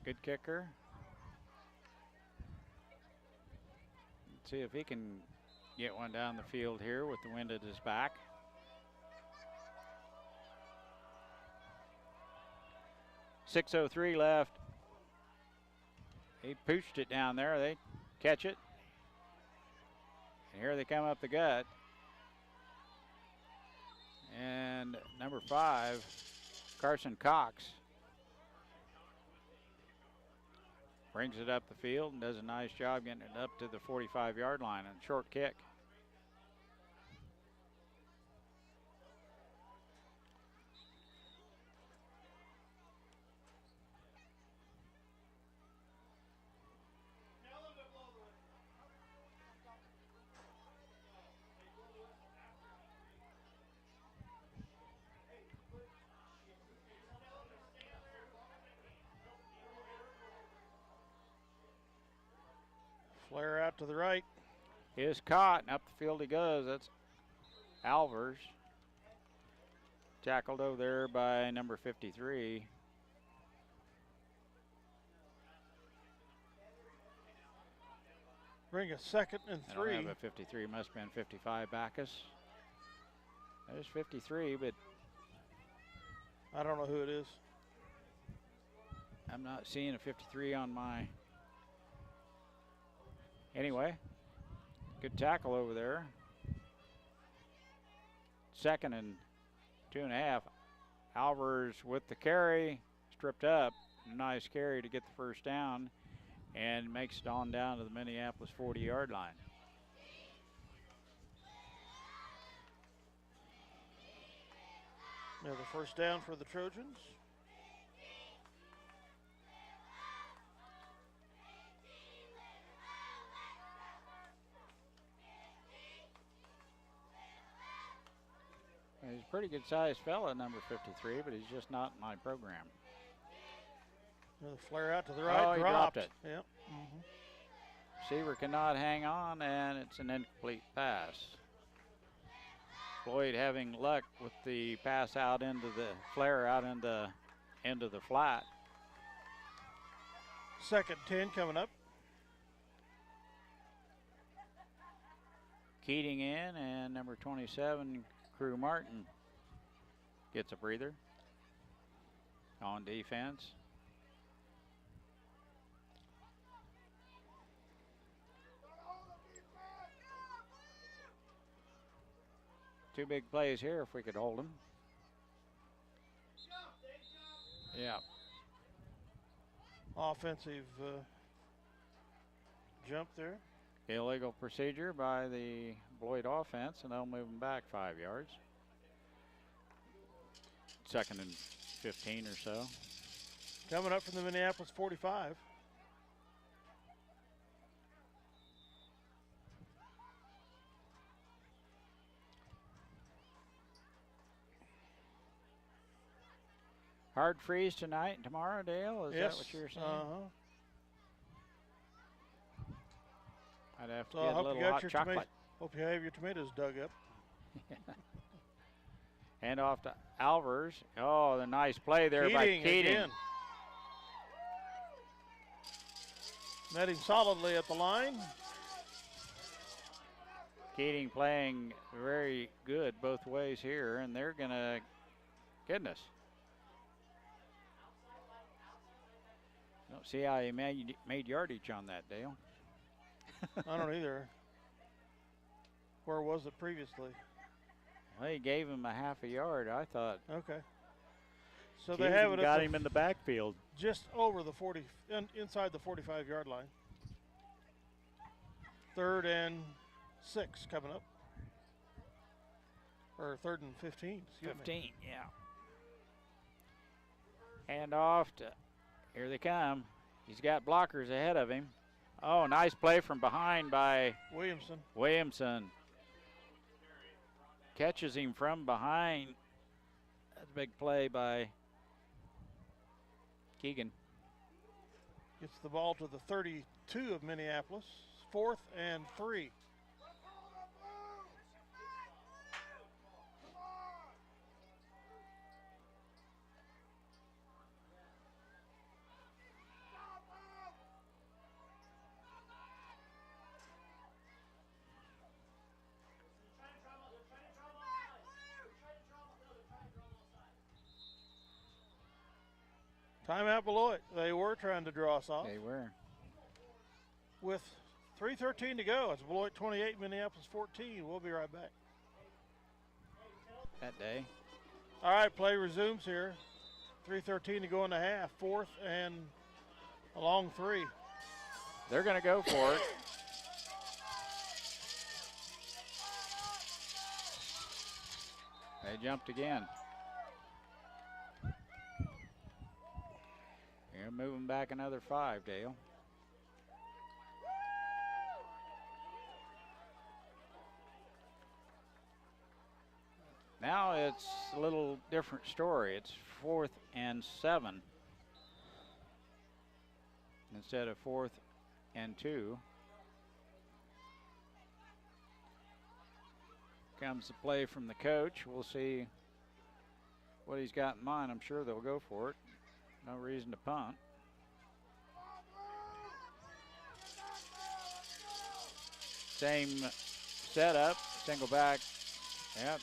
Good kicker. Let's see if he can get one down the field here with the wind at his back. .603 left. He pooched it down there. They catch it. And here they come up the gut. And number 5, Carson Cox, brings it up the field and does a nice job getting it up to the 45-yard line on a short kick. Flare out to the right. Is caught, and up the field he goes. That's Alvers. Tackled over there by number 53. Bring a 2nd and 3. I don't have a 53, must have been 55 Bacchus. There's 53, but I don't know who it is. I'm not seeing a 53 on my. Anyway, good tackle over there. 2nd and 2.5. Alvers with the carry, stripped up. Nice carry to get the first down and makes it on down to the Minneapolis 40-yard line. Another first down for the Trojans. He's a pretty good-sized fella, number 53, but he's just not in my program. Another flare out to the right. Oh, he dropped it. Yep. Receiver cannot hang on, and it's an incomplete pass. Beloit having luck with the pass out into the flare out into the flat. 2nd 10 coming up. Keating in, and number 27, Crew Martin, gets a breather on defense. Two big plays here if we could hold them. Yeah. Offensive jump there. Illegal procedure by the Beloit offense, and they'll move them back 5 yards. 2nd and 15 or so. Coming up from the Minneapolis 45. Hard freeze tonight and tomorrow, Dale? Is Yes. that what you're saying? Uh-huh. I'd have to So I get a hope little you got hot your chocolate. Hope you have your tomatoes dug up. Hand off to Alvers. Oh, the nice play there by Keating. Again. Netting solidly at the line. Keating playing very good both ways here, and they're going to, goodness. Don't see how he made yardage on that, Dale. I don't either. Where was it previously? Well, he gave him a half a yard, I thought. Okay. So Keating they have it got him in the backfield. Just over the 40, inside the 45-yard line. 3rd and 6 coming up. Or 3rd and 15, excuse 15, me. yeah. Hand off to, here they come. He's got blockers ahead of him. Oh, nice play from behind by Williamson. Catches him from behind. That's a big play by Keegan. Gets the ball to the 32 of Minneapolis. 4th and 3. Timeout Beloit. They were trying to draw us off. They were. With 3:13 to go. It's Beloit 28, Minneapolis 14. We'll be right back. That day. All right, play resumes here. 3:13 to go in the half. 4th and a long 3. They're going to go for it. They jumped again. You're moving back another 5, Dale. Now it's a little different story. It's 4th and 7 instead of 4th and 2. Comes the play from the coach. We'll see what he's got in mind. I'm sure they'll go for it. No reason to punt. Same setup, single back. Yep.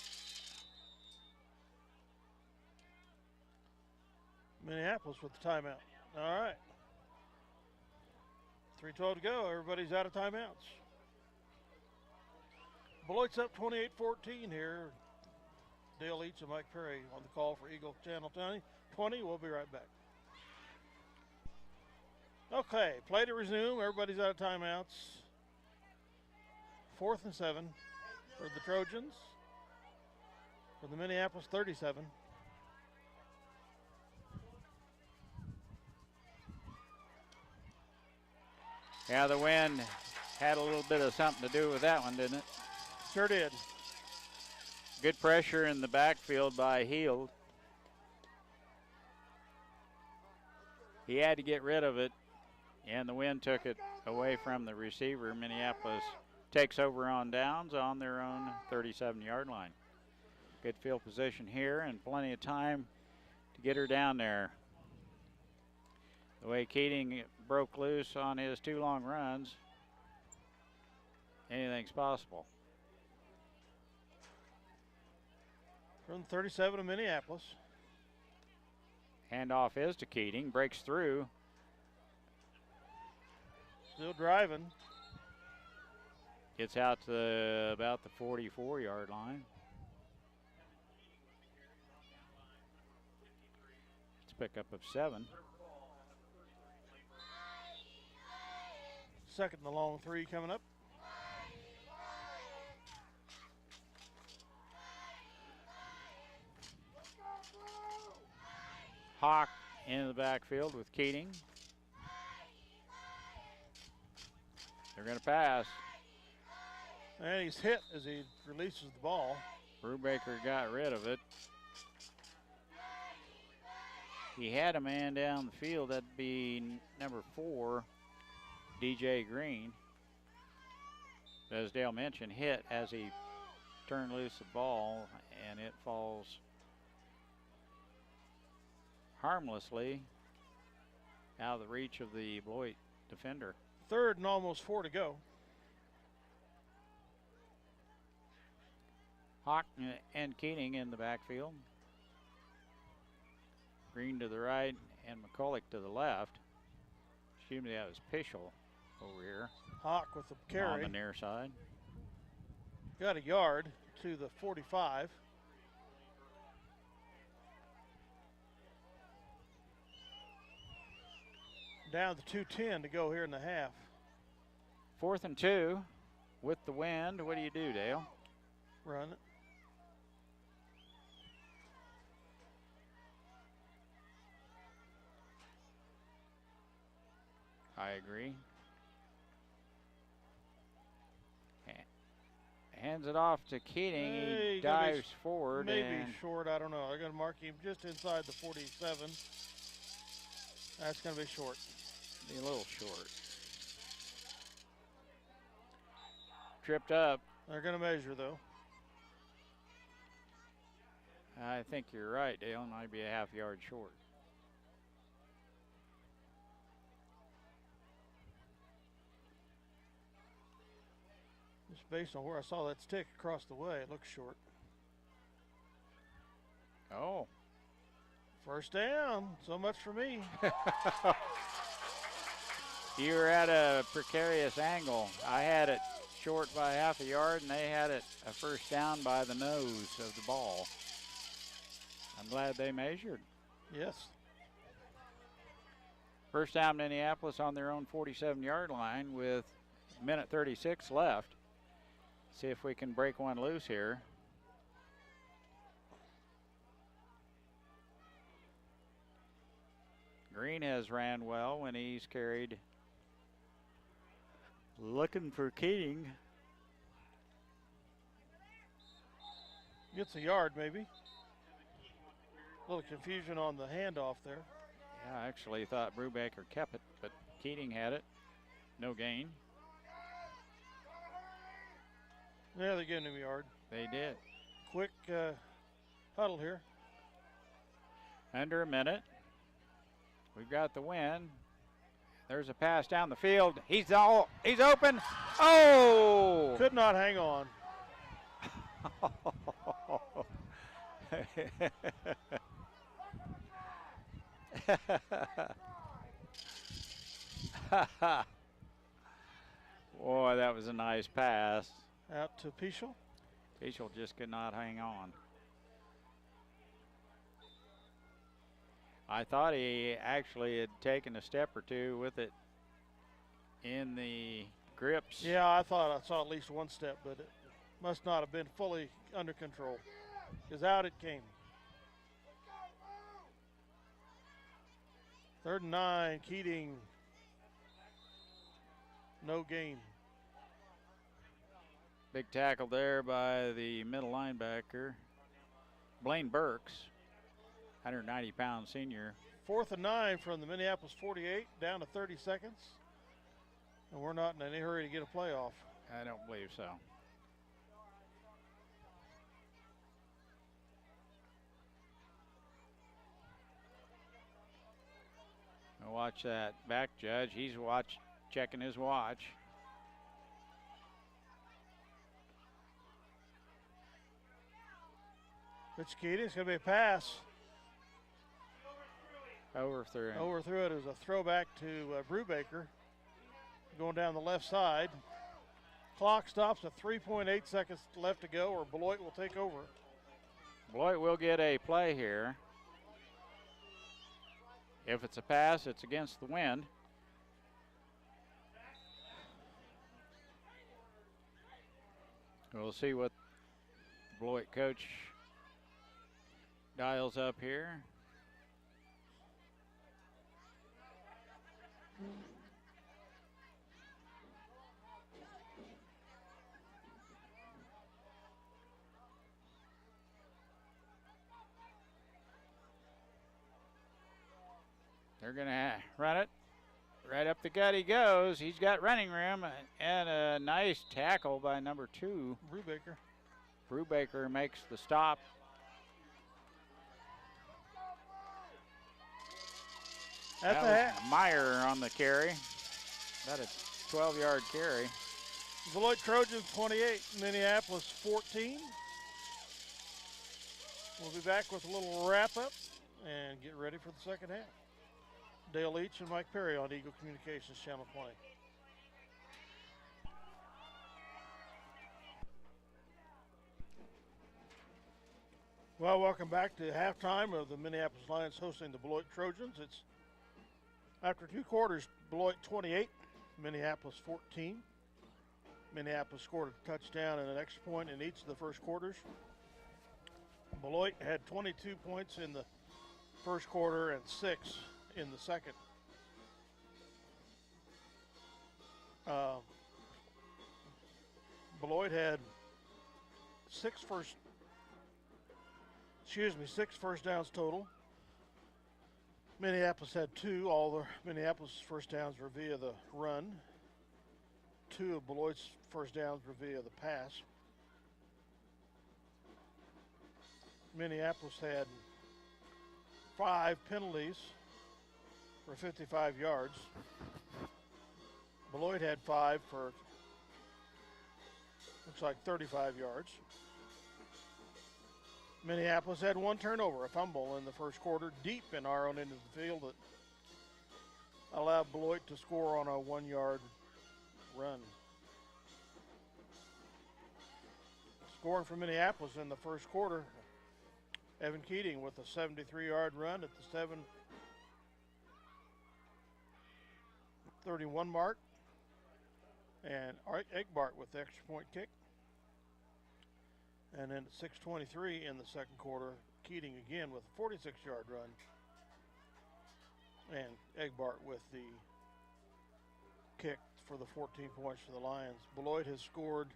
Minneapolis with the timeout. All right. 3:12 to go. Everybody's out of timeouts. Beloit's up 28-14 here. Dale Leach and Mike Perry on the call for Eagle Channel 20. We'll be right back. Okay, play to resume. Everybody's out of timeouts. 4th and 7 for the Trojans. For the Minneapolis 37. Yeah, the wind had a little bit of something to do with that one, didn't it? Sure did. Good pressure in the backfield by Heald. He had to get rid of it, and the wind took it away from the receiver. Minneapolis takes over on downs on their own 37-yard line. Good field position here and plenty of time to get her down there. The way Keating broke loose on his 2 long runs, anything's possible. from 37 of Minneapolis. Handoff is to Keating, breaks through. Still driving. Gets out to about the 44-yard line. It's a pickup of 7. Second and the long 3 coming up. Hawk in the backfield with Keating. They're going to pass. And he's hit as he releases the ball. Brubaker got rid of it. He had a man down the field. That'd be number 4, DJ Green. As Dale mentioned, hit as he turned loose the ball, and it falls harmlessly out of the reach of the Beloit defender. 3rd and almost 4 to go. Hawk and Keating in the backfield. Green to the right and McCulloch to the left. Excuse me, that was Pischel over here. Hawk with the carry. On the near side. Got a yard to the 45. Down to 2:10 to go here in the half. 4th and 2 with the wind. What do you do, Dale? Run it. I agree. Hands it off to Keating. Hey, he dives forward. Maybe and short, I don't know. They're going to mark him just inside the 47. That's going to be short. Be a little short. Tripped up. They're going to measure, though. I think you're right, Dale. Might be a half yard short. Just based on where I saw that stick across the way, it looks short. Oh. First down. So much for me. You were at a precarious angle. I had it short by half a yard, and they had it a first down by the nose of the ball. I'm glad they measured. Yes. First down, Minneapolis on their own 47-yard line with a minute 36 left. See if we can break one loose here. Green has ran well when he's carried. Looking for Keating. Gets a yard, maybe. A little confusion on the handoff there. Yeah, I actually thought Brubaker kept it, but Keating had it. No gain. Yeah, they're giving him a yard. They did. Quick huddle here. Under a minute. We've got the win. There's a pass down the field. He's open. Oh! Could not hang on. Boy, that was a nice pass. Out to Pischel. Pischel just could not hang on. I thought he actually had taken a step or two with it in the grips. Yeah, I thought I saw at least one step, but it must not have been fully under control. Because out it came. 3rd and 9, Keating. No gain. Big tackle there by the middle linebacker, Blaine Burks, 190-pound senior. 4th and 9 from the Minneapolis 48, down to 30 seconds. And we're not in any hurry to get a playoff. I don't believe so. Now watch that back judge. He's checking his watch. Pitch Keating. It's going to be a pass. Overthrew him. Overthrew it as a throwback to Brubaker going down the left side. Clock stops at 3.8 seconds left to go, or Beloit will take over. Beloit will get a play here. If it's a pass, it's against the wind. We'll see what the Beloit coach dials up here. They're going to run it. Right up the gut he goes. He's got running room and a nice tackle by number 2. Brubaker. Brubaker makes the stop. At That was Meyer on the carry. About a 12-yard carry. Beloit Trojans 28, Minneapolis 14. We'll be back with a little wrap-up and get ready for the second half. Dale Leach and Mike Perry on Eagle Communications Channel 20. Well, welcome back to halftime of the Minneapolis Lions hosting the Beloit Trojans. It's after 2 quarters, Beloit 28, Minneapolis 14. Minneapolis scored a touchdown and an extra point in each of the first quarters. Beloit had 22 points in the first quarter and 6 in the second. Beloit had 6 first downs total. Minneapolis had 2. All the Minneapolis first downs were via the run. 2 of Beloit's first downs were via the pass. Minneapolis had 5 penalties for 55 yards. Beloit had 5 for, looks like 35 yards. Minneapolis had 1 turnover, a fumble in the first quarter, deep in our own end of the field that allowed Beloit to score on a 1-yard run. Scoring for Minneapolis in the first quarter, Evan Keating with a 73-yard run at the 7:31 mark. And Art Egbart with the extra point kick. And then at 6:23 in the second quarter, Keating again with a 46-yard run. And Egbart with the kick for the 14 points for the Lions. Beloit has scored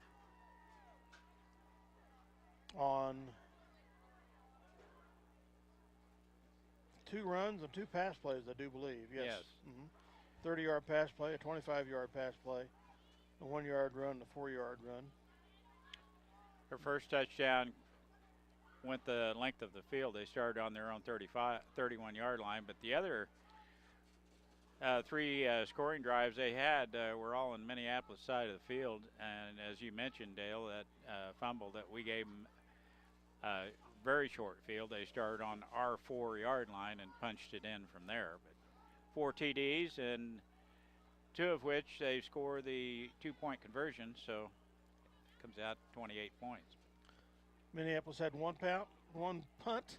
on 2 runs and 2 pass plays, I do believe. Yes. 30-yard pass play, a 25-yard pass play, a 1-yard run, a 4-yard run. Her first touchdown went the length of the field. They started on their own 31-yard line, but the other 3 scoring drives they had were all on Minneapolis side of the field. And as you mentioned, Dale, that fumble that we gave them very short field. They started on our 4-yard line and punched it in from there. But 4 TDs, and 2 of which they score the 2-point conversion, so it comes out 28 points. Minneapolis had 1 punt,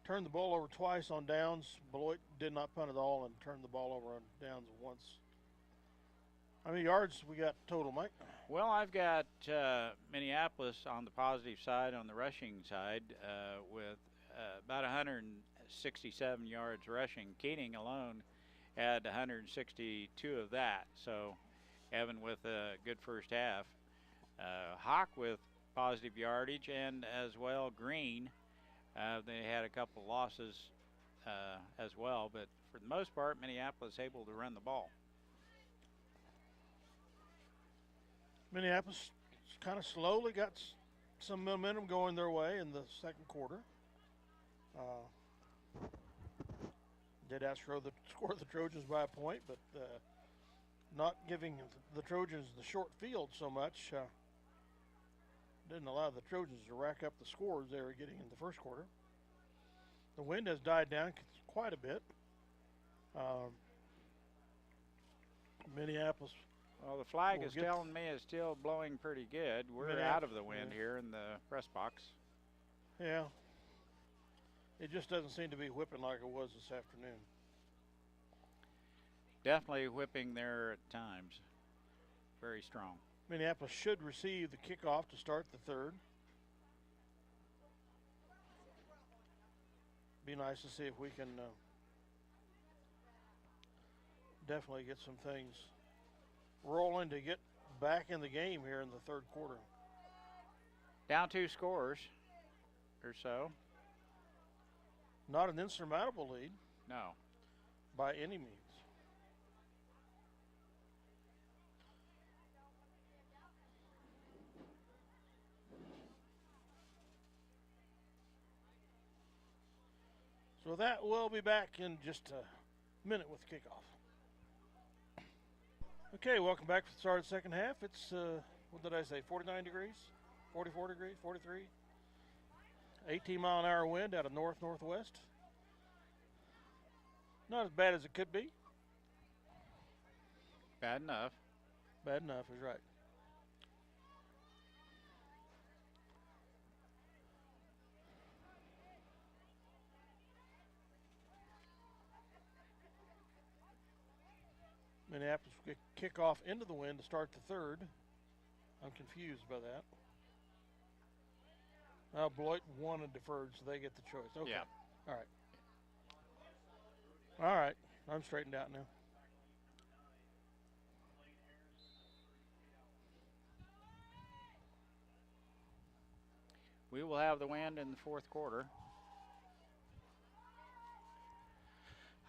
turned the ball over twice on downs. Beloit did not punt at all and turned the ball over on downs once. How many yards we got total, Mike? Well, I've got Minneapolis on the positive side, on the rushing side, with about 167 yards rushing. Keating alone had 162 of that. So Evan with a good first half. Hawk with positive yardage, and as well Green. They had a couple losses as well, but for the most part, Minneapolis able to run the ball. Minneapolis kind of slowly got some momentum going their way in the second quarter. Did score the Trojans by a point, but not giving the Trojans the short field so much. didn't allow the Trojans to rack up the scores they were getting in the first quarter. The wind has died down quite a bit. Minneapolis. Well, the flag We'll is get telling me it's still blowing pretty good. We're out of the wind here in the press box. Yeah. It just doesn't seem to be whipping like it was this afternoon. Definitely whipping there at times. Very strong. Minneapolis should receive the kickoff to start the third. Be nice to see if we can definitely get some things rolling to get back in the game here in the third quarter. Down 2 scores or so. Not an insurmountable lead. No. By any means. So that will be back in just a minute with kickoff. Okay, welcome back to the start of the second half. It's, what did I say, 49 degrees? 44 degrees? 43? 18-mile-an-hour wind out of north-northwest. Not as bad as it could be. Bad enough. Bad enough is right. Minneapolis will kick off into the wind to start the third. I'm confused by that. Beloit won and deferred, so they get the choice. Okay. Yeah. All right. All right. I'm straightened out now. We will have the wind in the fourth quarter.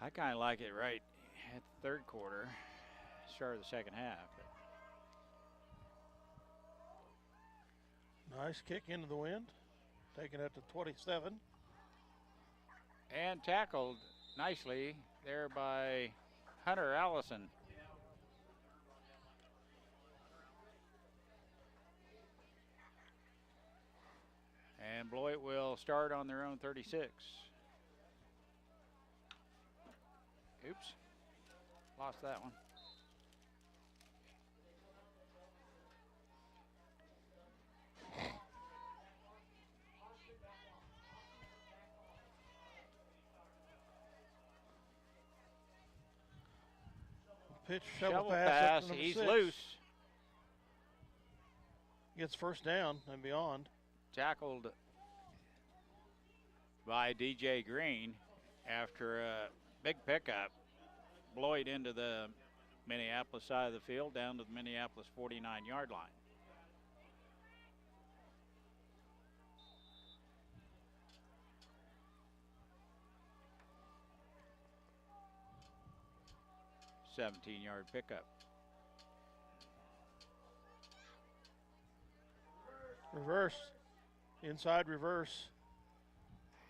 I kind of like it right at the third quarter, start of the second half. Nice kick into the wind, taking it to 27. And tackled nicely there by Hunter Allison. And Beloit will start on their own 36. Oops, lost that one. Pitch, shovel pass. He's 6. loose. Gets first down and beyond. Tackled by DJ Green after a big pickup. Beloit into the Minneapolis side of the field, down to the Minneapolis 49-yard line. $17-yard pickup. Reverse. Inside reverse.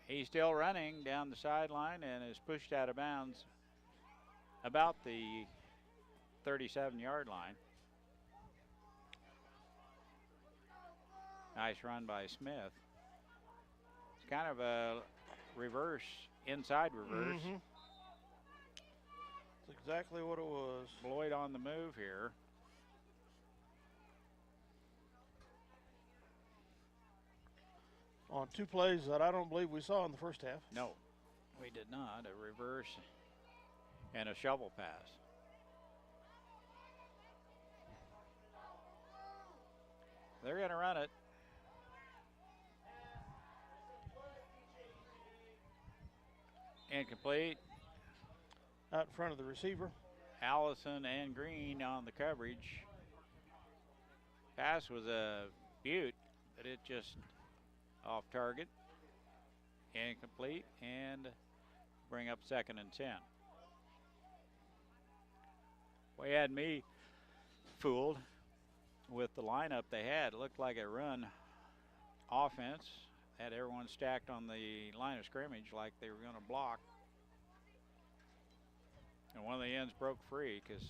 He's still running down the sideline and is pushed out of bounds about the 37-yard line. Nice run by Smith. It's kind of a reverse, inside reverse. Mm-hmm. That's exactly what it was. Beloit on the move here. On 2 plays that I don't believe we saw in the first half. No, we did not. A reverse and a shovel pass. They're going to run it. Incomplete. Out in front of the receiver. Allison and Green on the coverage. Pass was a beaut, but it just off target. Incomplete, and bring up 2nd and 10. Well, he had me fooled with the lineup they had. It looked like a run offense. Had everyone stacked on the line of scrimmage like they were going to block. And one of the ends broke free because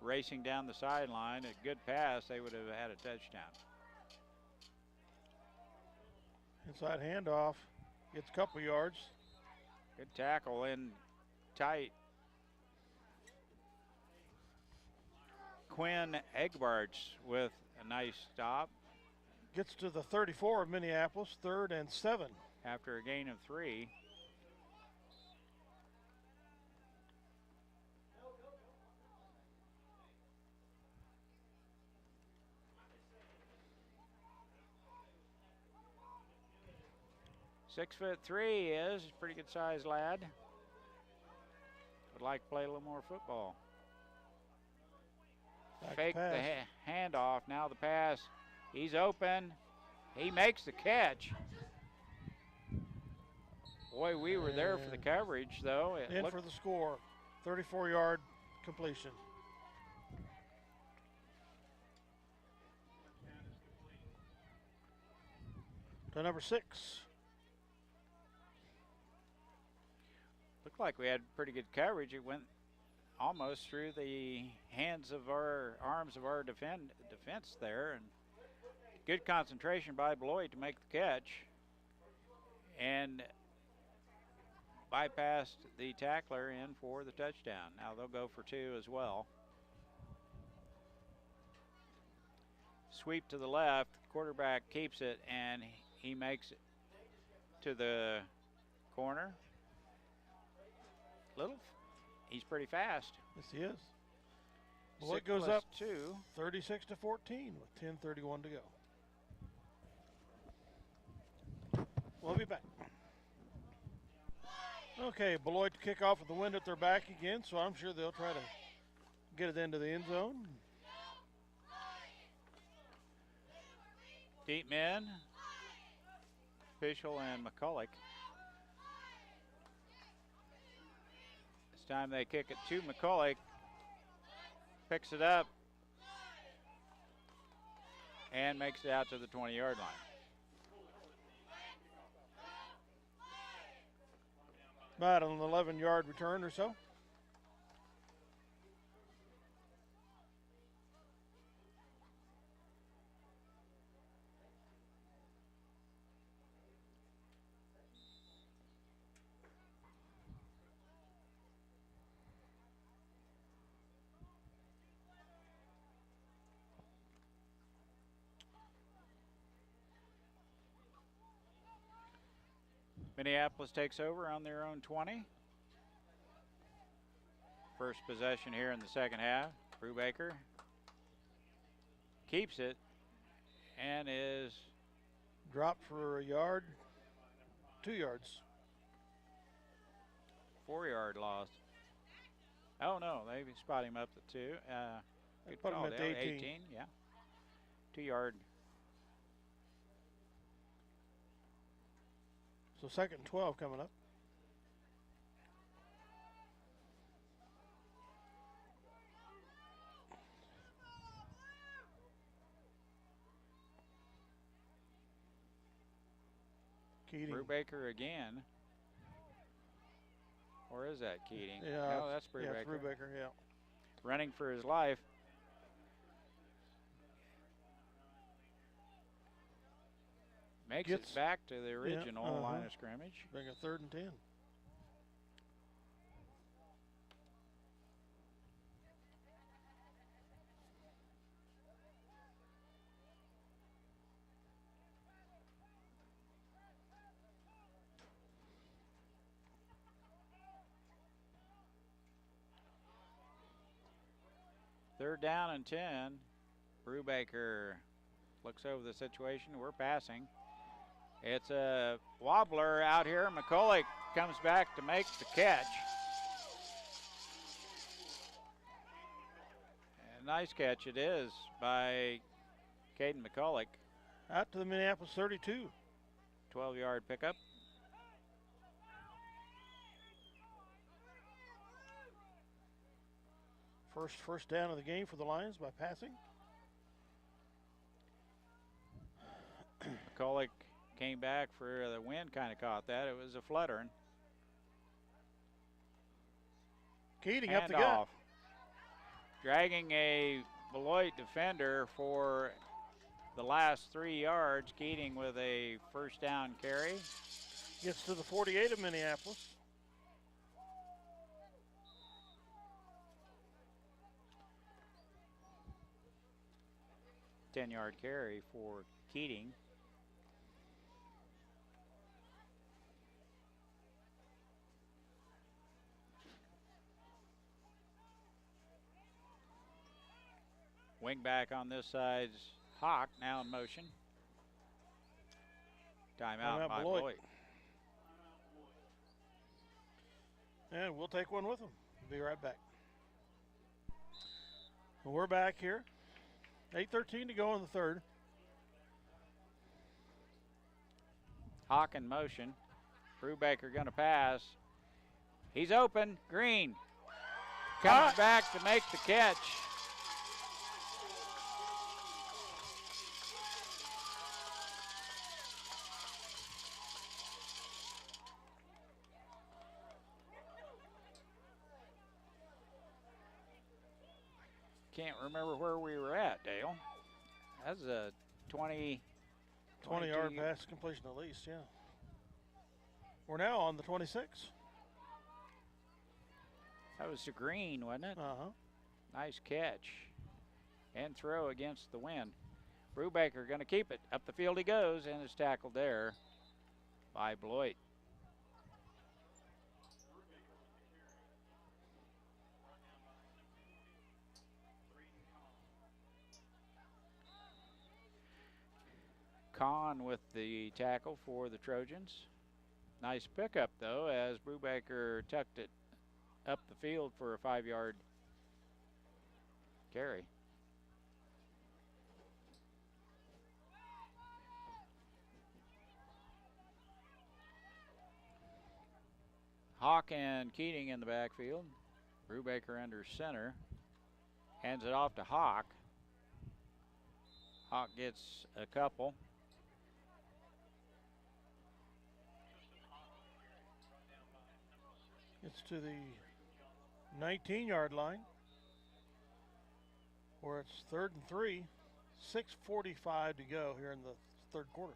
racing down the sideline, a good pass, they would have had a touchdown. Inside handoff. Gets a couple yards. Good tackle in tight. Quinn Egbarts with a nice stop. Gets to the 34 of Minneapolis, 3rd and 7. After a gain of 3. "6'3" is a pretty good sized lad. Would like to play a little more football. Fake the handoff. Now the pass. He's open. He makes the catch. Boy, we were there for the coverage, though. In for the score. 34-yard completion. To number 6. Looked like we had pretty good coverage. It went almost through the arms of our defense there, and good concentration by Beloit to make the catch, and bypassed the tackler in for the touchdown. Now they'll go for 2 as well. Sweep to the left. Quarterback keeps it, and he makes it to the corner. He's pretty fast. Yes, he is. Beloit goes up 2. 36-14 with 10:31 to go. We'll be back. Okay, Beloit to kick off with the wind at their back again, so I'm sure they'll try to get it into the end zone. Deep men. Fischel and McCulloch. This time they kick it to McCulloch. Picks it up and makes it out to the 20-yard line. About an 11-yard return or so. Minneapolis takes over on their own 20. First possession here in the second half. Brubaker keeps it and is dropped for a yard, 2 yards. 4-yard loss. Oh no, they spot him up to 2. They put him at 18. Yeah. 2-yard. So 2nd and 12 coming up. Keating. Brubaker again. Or is that Keating? Yeah, no, that's Brubaker. Yeah, it's Brubaker, yeah. Running for his life. Makes it back to the original line of scrimmage. Bring a 3rd and 10. Third down and 10. Brubaker looks over the situation. We're passing. It's a wobbler out here. McCulloch comes back to make the catch. A nice catch it is by Caden McCulloch. Out to the Minneapolis 32. 12-yard pickup. First down of the game for the Lions by passing. McCulloch came back for the wind, kind of caught that. It was a fluttering. Keating up the gut. Dragging a Beloit defender for the last 3 yards. Keating with a first down carry. Gets to the 48 of Minneapolis. Ten-yard carry for Keating. Wing back on this side's Hawk, now in motion. Timeout by Beloit. Beloit. And we'll take one with them. Be right back. Well, we're back here. 8:13 to go in the third. Hawk in motion. Brubaker going to pass. He's open. Green comes back to make the catch. Can't remember where we were at, Dale. That's a 20-yard pass completion at least, yeah. We're now on the 26. That was to Green, wasn't it? Uh-huh. Nice catch and throw against the wind. Brubaker going to keep it. Up the field he goes and is tackled there by Beloit. Kahn with the tackle for the Trojans. Nice pickup, though, as Brubaker tucked it up the field for a 5-yard carry. Hawk and Keating in the backfield. Brubaker under center. Hands it off to Hawk. Hawk gets a couple. It's to the 19-yard line, where it's 3rd and 3, 6:45 to go here in the third quarter.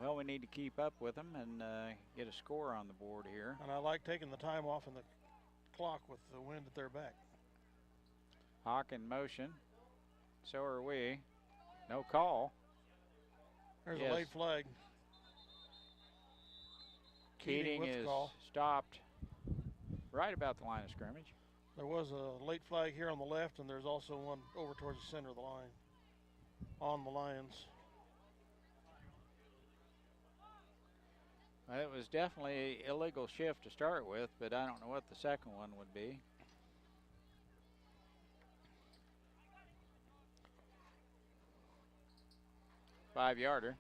Well, we need to keep up with them and get a score on the board here. And I like taking the time off in the clock with the wind at their back. Hawk in motion. So are we. No call. There's Yes. a late flag. Keating with the is call. stopped right about the line of scrimmage. There was a late flag here on the left, and there's also one over towards the center of the line on the Lions. Well, it was definitely illegal shift to start with, but I don't know what the second one would be. Five-yarder.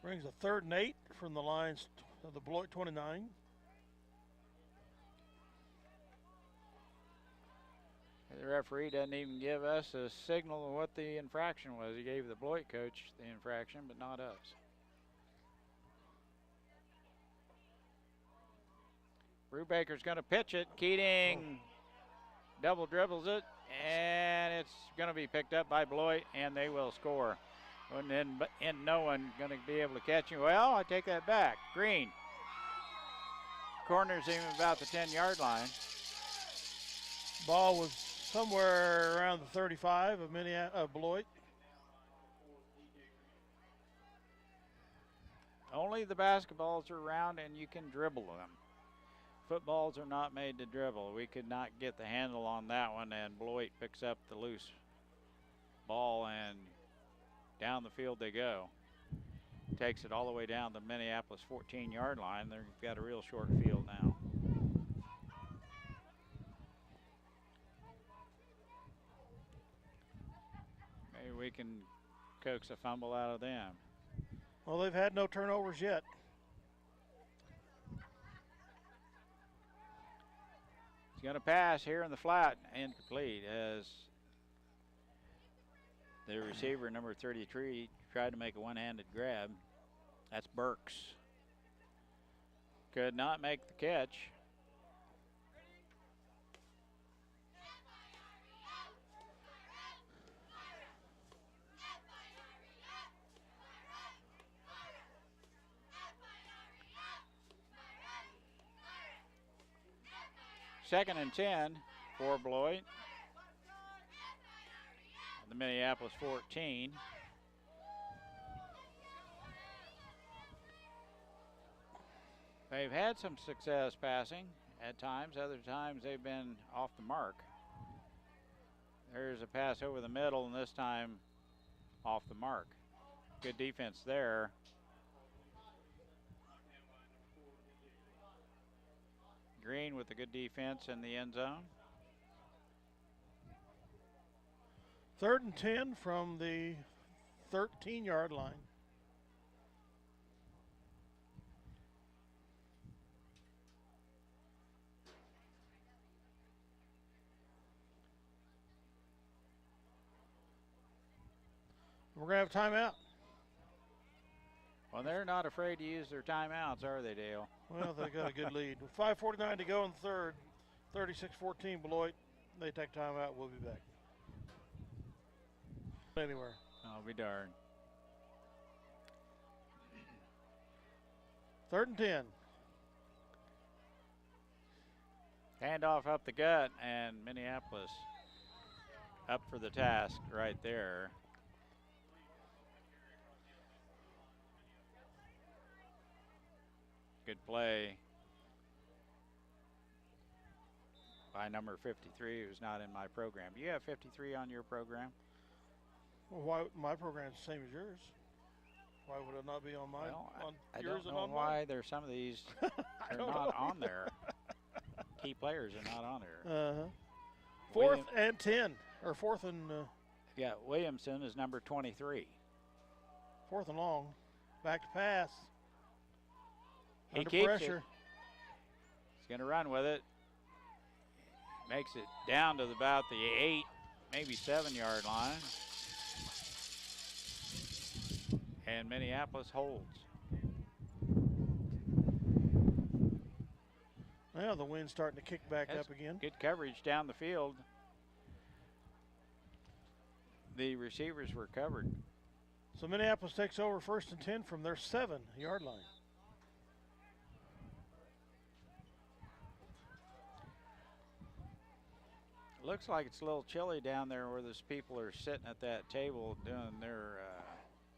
Brings a 3rd and 8 from the Lions of the Beloit 29. The referee doesn't even give us a signal of what the infraction was. He gave the Beloit coach the infraction, but not us. Brubaker's going to pitch it. Keating double dribbles it, and it's going to be picked up by Beloit, and they will score. And no one going to be able to catch him. Well, I take that back. Green corners him about the 10-yard line. Ball was somewhere around the 35 of Beloit. Only the basketballs are round and you can dribble them. Footballs are not made to dribble. We could not get the handle on that one, and Beloit picks up the loose ball and down the field they go. Takes it all the way down the Minneapolis 14-yard line. They've got a real short field now. Maybe we can coax a fumble out of them. Well, they've had no turnovers yet. He's going to pass here in the flat, incomplete, as the receiver, number 33, tried to make a one-handed grab. That's Burks. Could not make the catch. Second and 10 for Beloit. The Minneapolis 14. They've had some success passing at times. Other times they've been off the mark. There's a pass over the middle, and this time off the mark. Good defense there. Green with a good defense in the end zone. 3rd and 10 from the 13-yard line. We're going to have a timeout. Well, they're not afraid to use their timeouts, are they, Dale? Well, they got a good lead. With 5:49 to go in the third, 36-14 Beloit. They take timeout. We'll be back. Anywhere. I'll be darned. 3rd and 10. Handoff up the gut, and Minneapolis up for the task right there. Good play by number 53, who's not in my program. Do you have 53 on your program? Well, why my program's the same as yours? Why would it not be on mine? Well, on I yours don't and know on why mine? there's some of these I are don't not know. on there. Key players are not on there. 4th William- and 10, or 4th and Yeah, Williamson is number 23. 4th and long. Back to pass. He Under keeps pressure. it. He's going to run with it. Makes it down to about the 8, maybe 7-yard line. And Minneapolis holds. Now the wind's starting to kick back That's up again. Good coverage down the field. The receivers were covered. So Minneapolis takes over 1st and 10 from their 7-yard line. Looks like it's a little chilly down there where those people are sitting at that table doing their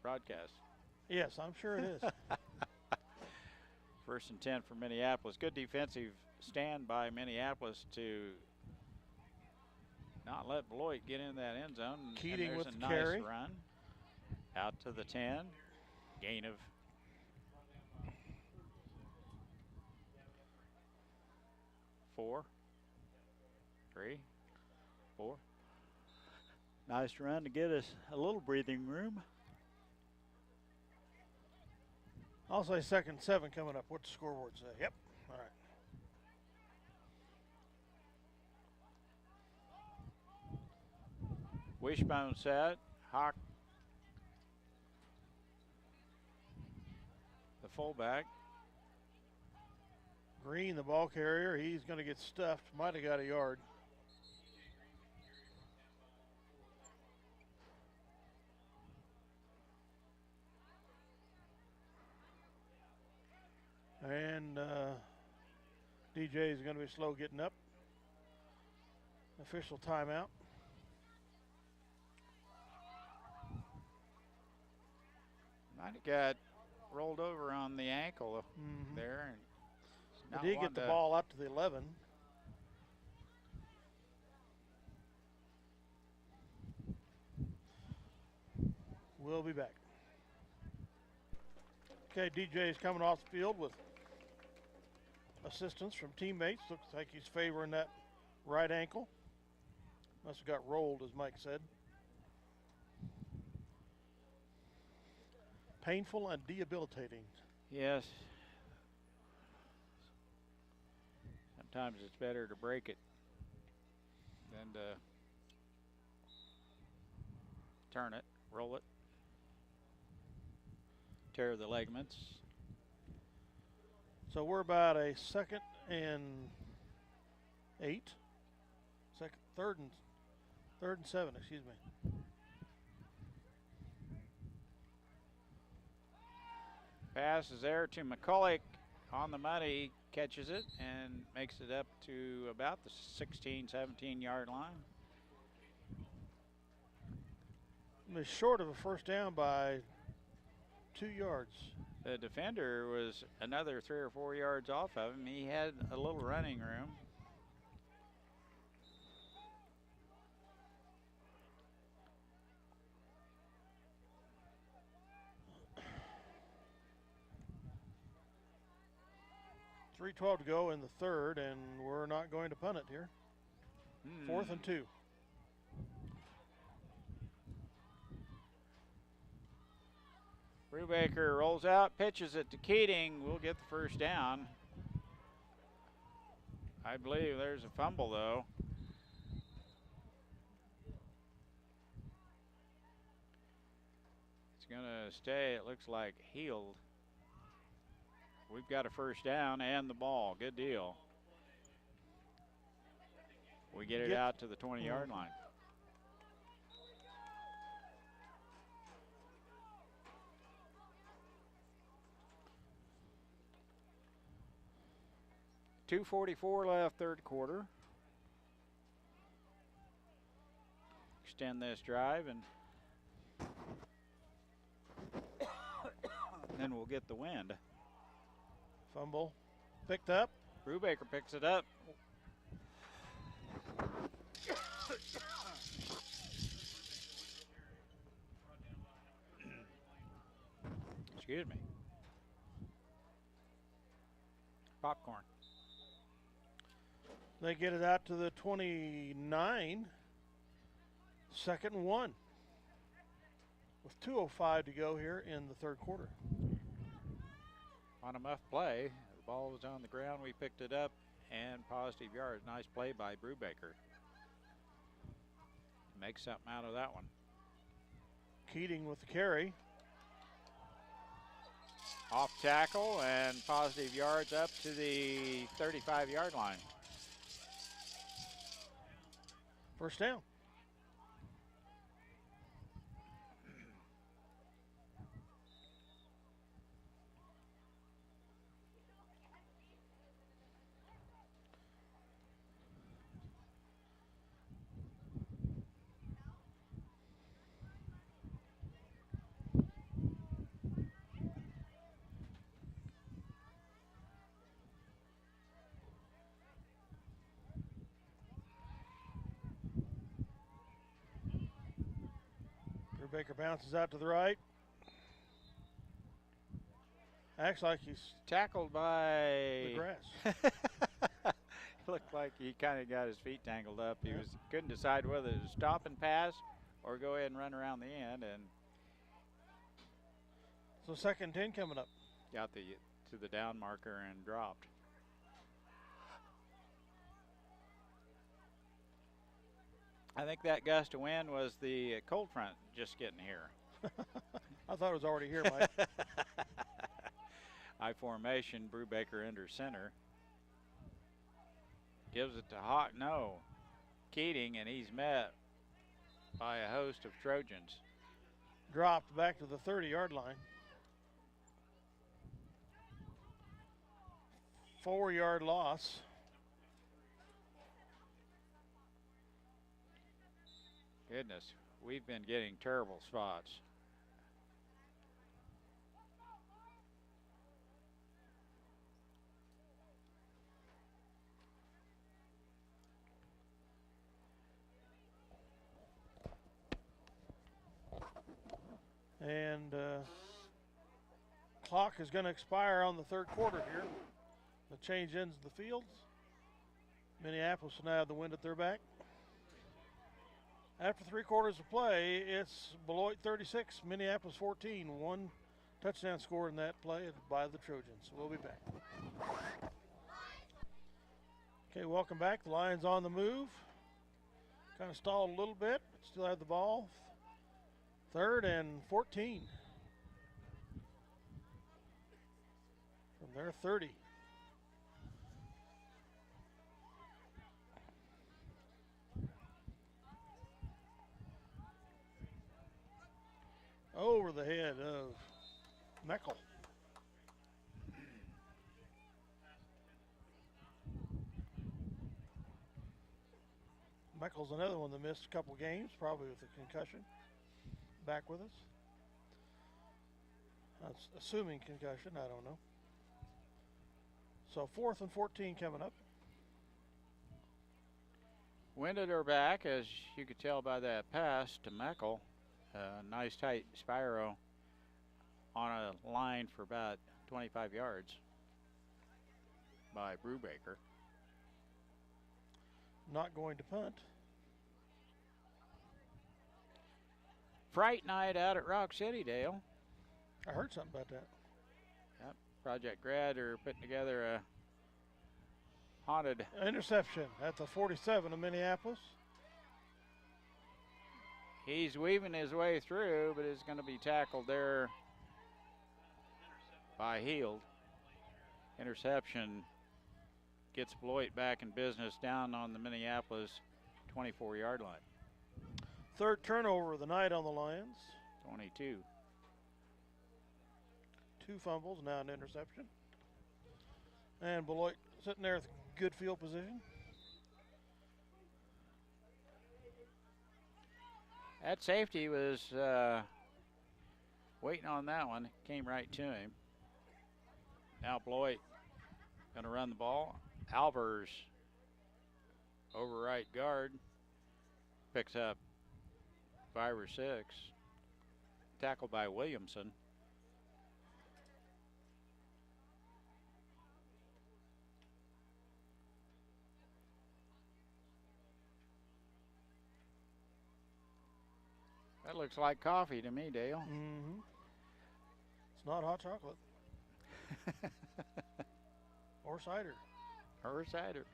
broadcast. Yes, I'm sure it is. 1st and 10 for Minneapolis. Good defensive stand by Minneapolis to not let Beloit get in that end zone. Keating and there's with a the nice carry. run out to the 10. Gain of 4, 3, 4. Nice run to get us a little breathing room. I'll say 2nd and 7 coming up. What's the scoreboard say? Yep. All right. Wishbone set. Hawk, the fullback. Green, the ball carrier. He's going to get stuffed. Might have got a yard. And DJ is going to be slow getting up. Official timeout. Might have got rolled over on the ankle Mhm. there. And But he get the ball out to the 11. We'll be back. Okay, DJ is coming off the field with assistance from teammates. Looks like he's favoring that right ankle. Must have got rolled, as Mike said. Painful and debilitating. Yes. Sometimes it's better to break it than to turn it, roll it, tear the ligaments. So we're about a 2nd and 8. Third and 7, excuse me. Pass is there to McCulloch on the money, catches it and makes it up to about the 16, 17-yard line. He's short of a first down by 2 yards. The defender was another 3 or 4 yards off of him. He had a little running room. .312 to go in the third, and we're not going to punt it here. 4th and 2. Brubaker rolls out, pitches it to Keating. We'll get the first down. I believe there's a fumble, though. It's going to stay, it looks like, healed. We've got a first down and the ball. Good deal. We get it out to the 20-yard line. .244 left, third quarter. Extend this drive and then we'll get the wind. Fumble picked up. Brubaker picks it up. Excuse me. Popcorn. They get it out to the 29. 2nd and 1. With 2:05 to go here in the third quarter. On a muff play, the ball was on the ground. We picked it up and positive yards. Nice play by Brubaker. Make something out of that one. Keating with the carry. Off tackle and positive yards up to the 35-yard line. First down. Baker bounces out to the right. Acts like he's tackled by the grass. Looked like he kind of got his feet tangled up. He couldn't decide whether to stop and pass or go ahead and run around the end, and so 2nd and 10 coming up. Got to the down marker and dropped. I think that gust of wind was the cold front just getting here. I thought it was already here, Mike. I formation, Brubaker under center. Gives it to Keating, and he's met by a host of Trojans. Dropped back to the 30-yard line. 4-yard loss. Goodness, we've been getting terrible spots. And clock is going to expire on the third quarter here. The change ends the fields. Minneapolis will now have the wind at their back. After 3 quarters of play, it's Beloit 36, Minneapolis 14. 1 touchdown score in that play by the Trojans. We'll be back. Okay, welcome back. The Lions on the move. Kind of stalled a little bit, but still have the ball. 3rd and 14. From their 30. over the head of Meckel. Meckel's another one that missed a couple games, probably with a concussion. Back with us. That's assuming concussion, I don't know. So 4th and 14 coming up. Winded her back, as you could tell by that pass to Meckel. Nice tight Spyro on a line for about 25 yards by Brubaker. Not going to punt. Fright night out at Rock City, Dale. I heard something about that. Yep, Project Grad are putting together a haunted interception at the 47 of Minneapolis. He's weaving his way through, but is going to be tackled there by Heald. Interception gets Beloit back in business down on the Minneapolis 24-yard line. 3rd turnover of the night on the Lions. 22. 2 fumbles, now an interception. And Beloit sitting there with good field position. That safety was waiting on that one. Came right to him. Now Beloit going to run the ball. Albers over right guard. Picks up 5 or 6. Tackled by Williamson. That looks like coffee to me, Dale. Mm-hmm. It's not hot chocolate. Or cider. Or cider.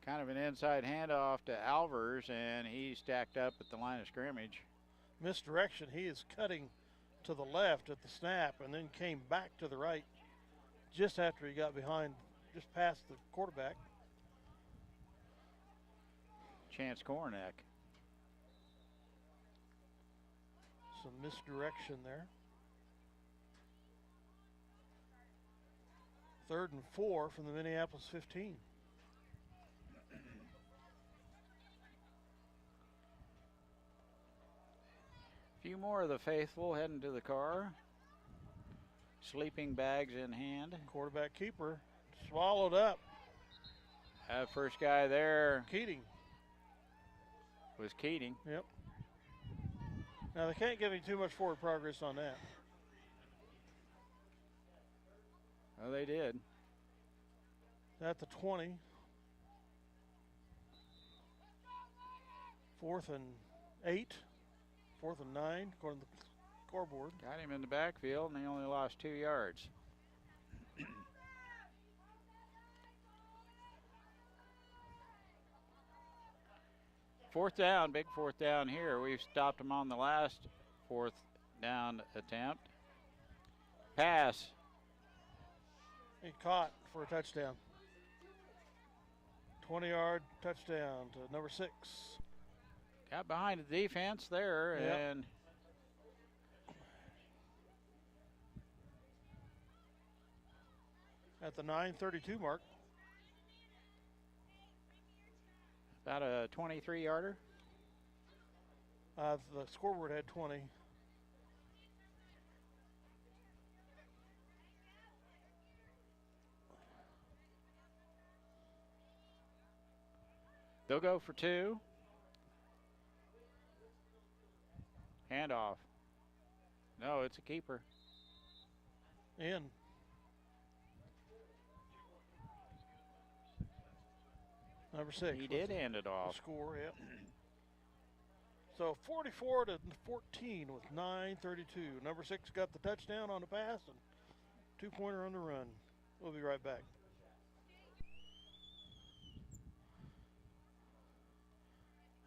Kind of an inside handoff to Albers, and he's stacked up at the line of scrimmage. Misdirection. He is cutting to the left at the snap and then came back to the right just after he got behind, just past the quarterback. Chance Kornack. Some misdirection there. 3rd and 4 from the Minneapolis 15. Few more of the faithful heading to the car. Sleeping bags in hand. Quarterback keeper swallowed up. First guy there Keating. was Keating. Yep. Now they can't give him too much forward progress on that. Oh, they did. At the 20. 4th and 8. 4th and 9, according to the scoreboard. Got him in the backfield, and he only lost 2 yards. 4th down, big 4th down here. We've stopped him on the last 4th down attempt. Pass. He caught for a touchdown. 20-yard touchdown to number 6. Got behind the defense there, yep. And at the 9:32 mark. about a 23-yarder. The scoreboard had 20. They'll go for 2. Handoff. No, it's a keeper. In. Number 6. He did hand it off. Score, yep. So 44 to 14 with 9:32. Number 6 got the touchdown on the pass and 2-pointer on the run. We'll be right back.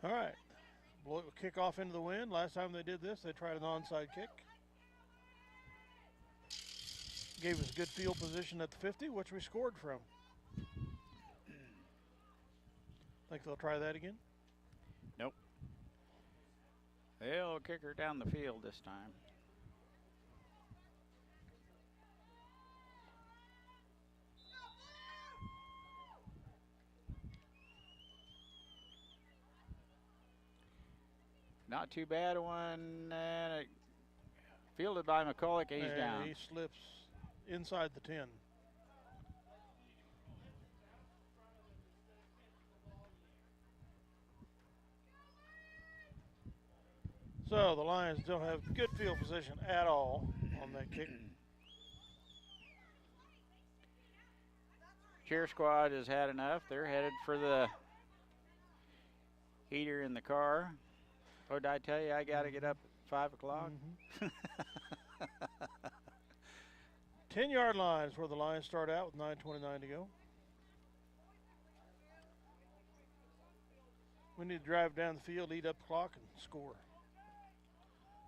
All right. Beloit will kick off into the wind. Last time they did this, they tried an onside kick. Gave us good field position at the 50, which we scored from. I Think they'll try that again? Nope. They'll kick her down the field this time. Not too bad a one, and fielded by McCulloch. He's down. He slips inside the 10. So the Lions don't have good field position at all on that kick. Cheer squad has had enough. They're headed for the heater in the car. Oh, did I tell you I got to get up at 5 o'clock? 10-yard line is where the Lions start out with 9:29 to go. We need to drive down the field, eat up the clock, and score.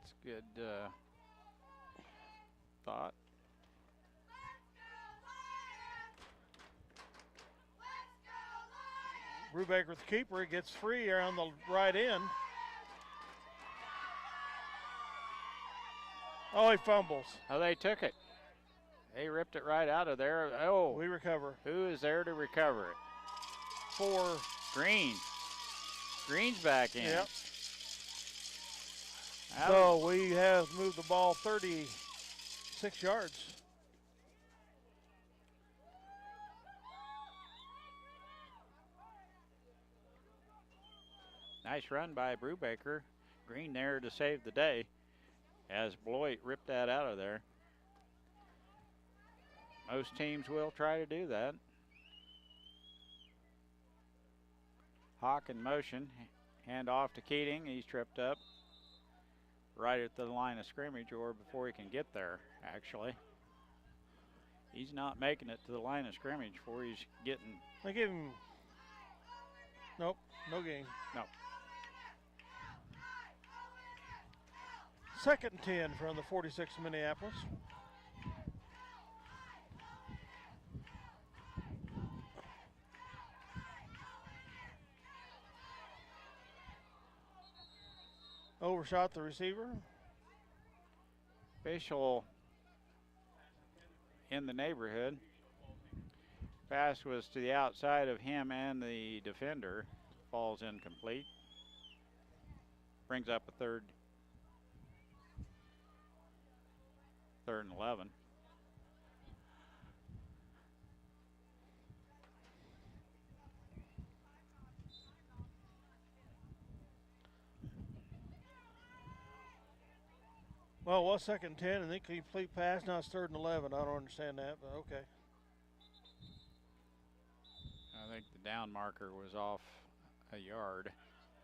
That's a good thought. Brubaker with the keeper. He gets free around the right end. Oh, he fumbles. Oh, they took it. They ripped it right out of there. Oh, We recover. who is there to recover it? For Green. Green's back in. Yep. That So we have moved the ball 36 yards. nice run by Brubaker. Green there to save the day as Beloit ripped that out of there. Most teams will try to do that. Hawk in motion. Hand off to Keating. He's tripped up right at the line of scrimmage, or before he can get there, actually. He's not making it to the line of scrimmage before he's getting. I gave him. Nope, no gain. No. 2nd and 10 from the 46 of Minneapolis. Overshot the receiver. Official in the neighborhood. Pass was to the outside of him and the defender. Falls incomplete. Brings up a third and 11. Well, it was 2nd and 10, and they complete pass. Now it's 3rd and 11. I don't understand that, but okay. I think the down marker was off a yard.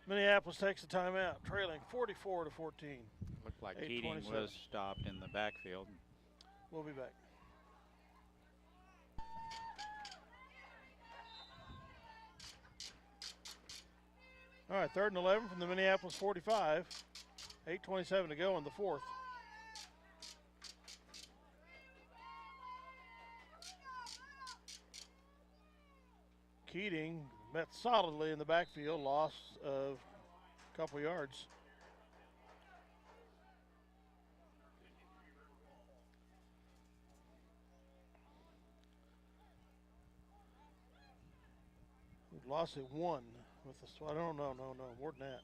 Minneapolis takes the timeout, trailing 44 to 14. Looked like 8:27. Keating was stopped in the backfield. We'll be back. All right, 3rd and 11 from the Minneapolis 45. 8:27 to go in the 4th. Keating met solidly in the backfield, loss of a couple yards. We've lost it 1 with the, I don't know, no, more than that.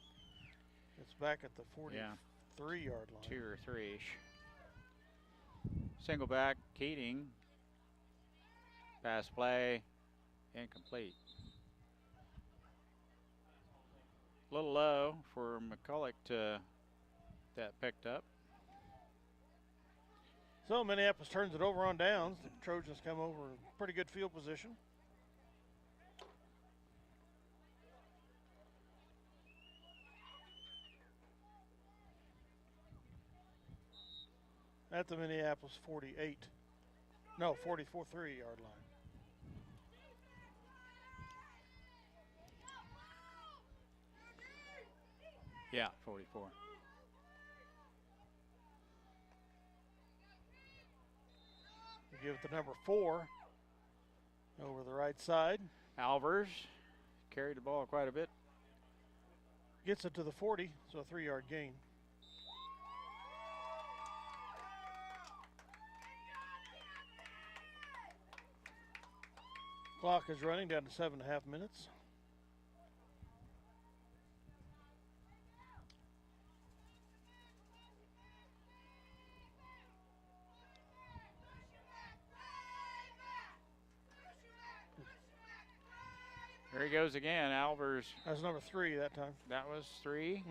It's back at the 43-yard line. 2 or 3-ish. Single back, Keating. Pass play, incomplete. A little low for McCulloch to that picked up. So Minneapolis turns it over on downs. The Trojans come over in pretty good field position. At the Minneapolis 48. No, 44-3-yard line. Yeah, 44. We give it to number 4 over the right side. Alvers carried the ball quite a bit. Gets it to the 40, so a 3-yard gain. Clock is running down to 7.5 minutes. There he goes again, Albers. That's number 3 that time. That was 3.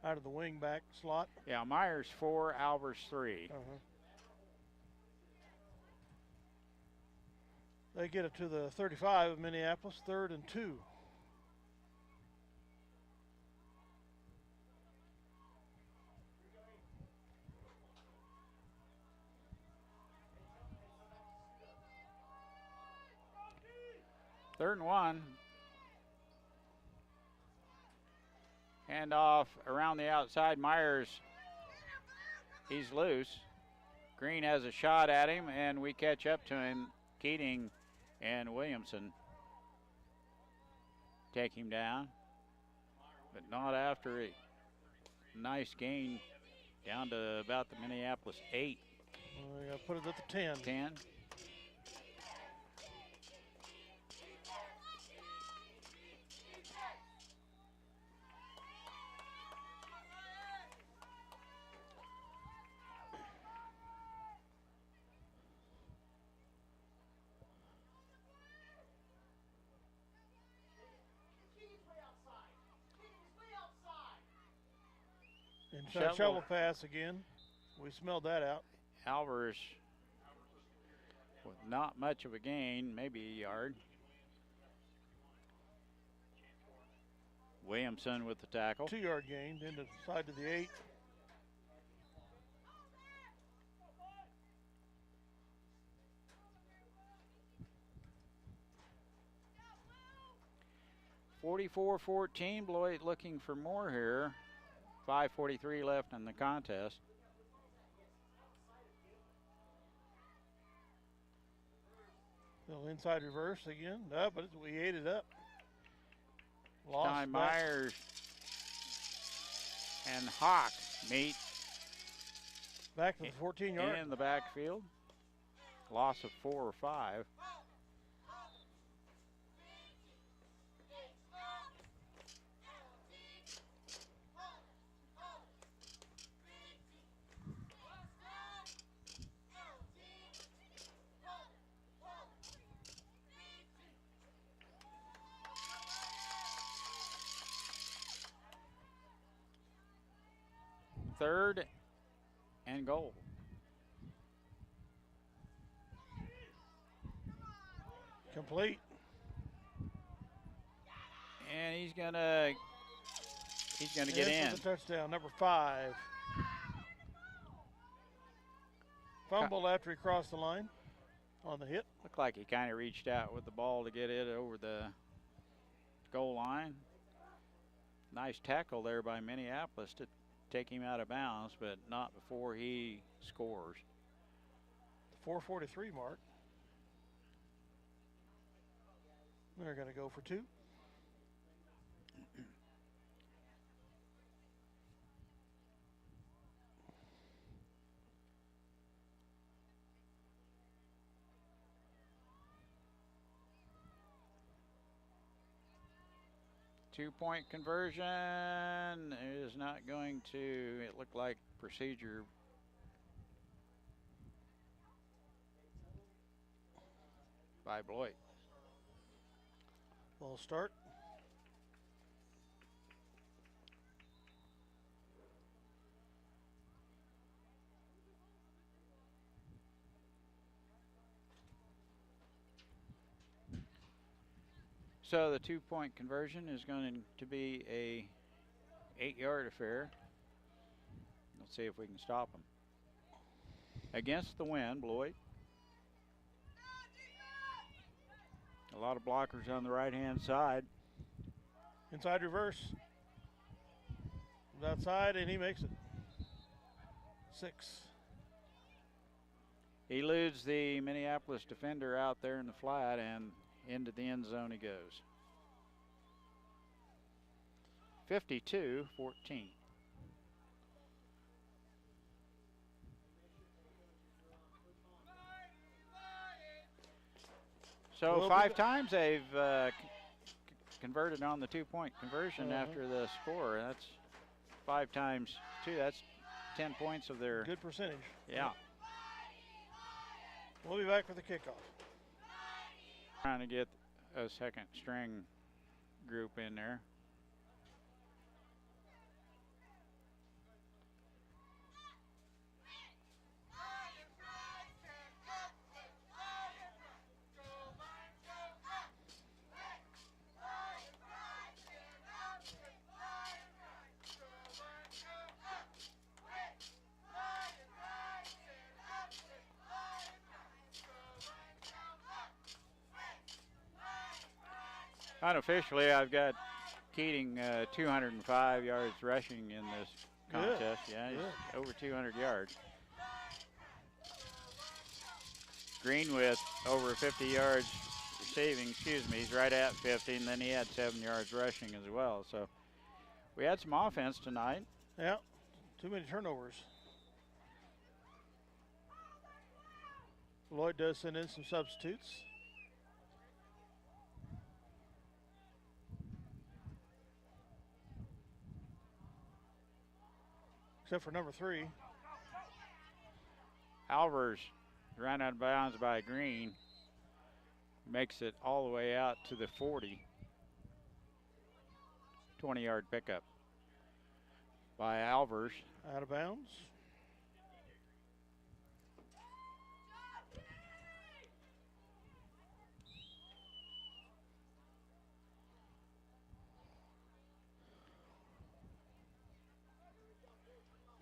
Out of the wing back slot. Yeah, Myers 4, Albers 3. They get it to the 35 of Minneapolis, 3rd and 2. Third and 1. Hand off around the outside. Myers, he's loose. Green has a shot at him, and we catch up to him. Keating and Williamson take him down, but not after a nice gain down to about the Minneapolis 8. We got to put it at the 10. 10. Inside shovel pass again. We smelled that out. Albers with not much of a gain, maybe a yard. Williamson with the tackle. 2-yard gain, inside to the 8. (44-14). Beloit looking for more here. 5:43 left in the contest. Little inside reverse again. But we ate it up. Lost Time Myers and Hawk meet back to the 14-yard. in the backfield. Loss of 4 or 5. Third and goal. Complete. And he's gonna get in. For the touchdown, number 5. Fumble after he crossed the line on the hit. Looked like he kind of reached out with the ball to get it over the goal line. Nice tackle there by Minneapolis to take him out of bounds, but not before he scores. The 4:43 mark. They're going to go for 2. Two-point conversion is not going to, it looked like procedure. By Beloit. Ball start. So the two-point conversion is going to be a 8-yard affair. Let's see if we can stop them. Against the wind, Beloit. A lot of blockers on the right-hand side. Inside reverse. Outside, and he makes it. 6. Eludes the Minneapolis defender out there in the flat, and into the end zone he goes. 52-14. So 5 times they've converted on the 2-point conversion after the score. That's 5 times 2. That's 10 points of their. Good percentage. Yeah. We'll be back for the kickoff. Trying to get a second string group in there. Unofficially, I've got Keating 205 yards rushing in this contest. Yeah, he's over 200 yards. Green with over 50 yards receiving, excuse me, he's right at 50, and then he had 7 yards rushing as well. So we had some offense tonight. Yeah, too many turnovers. Beloit does send in some substitutes. Except for number 3. Alvers ran out of bounds by Green. Makes it all the way out to the 40. 20-yard pickup by Alvers. Out of bounds.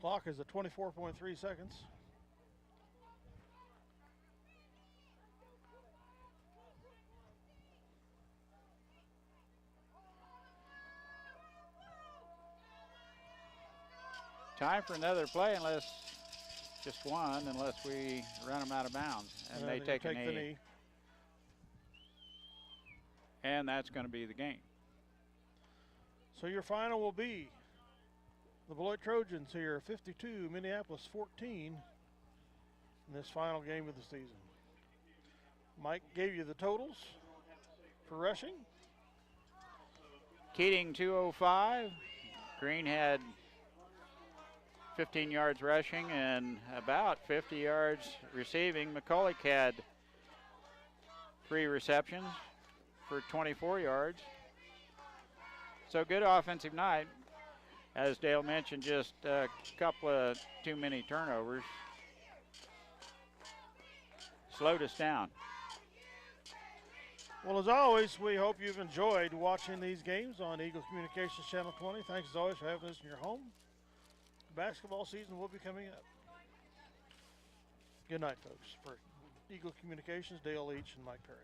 Clock is at 24.3 seconds. Time for another play, unless just one, unless we run them out of bounds. And they take a knee. And that's going to be the game. So your final will be the Beloit Trojans here, 52, Minneapolis 14 in this final game of the season. Mike gave you the totals for rushing. Keating 205. Green had 15 yards rushing and about 50 yards receiving. McCulloch had 3 receptions for 24 yards. So good offensive night. As Dale mentioned, just a couple of too many turnovers slowed us down. Well, as always, we hope you've enjoyed watching these games on Eagle Communications Channel 20. Thanks as always for having us in your home. Basketball season will be coming up. Good night, folks. For Eagle Communications, Dale Leach and Mike Perry.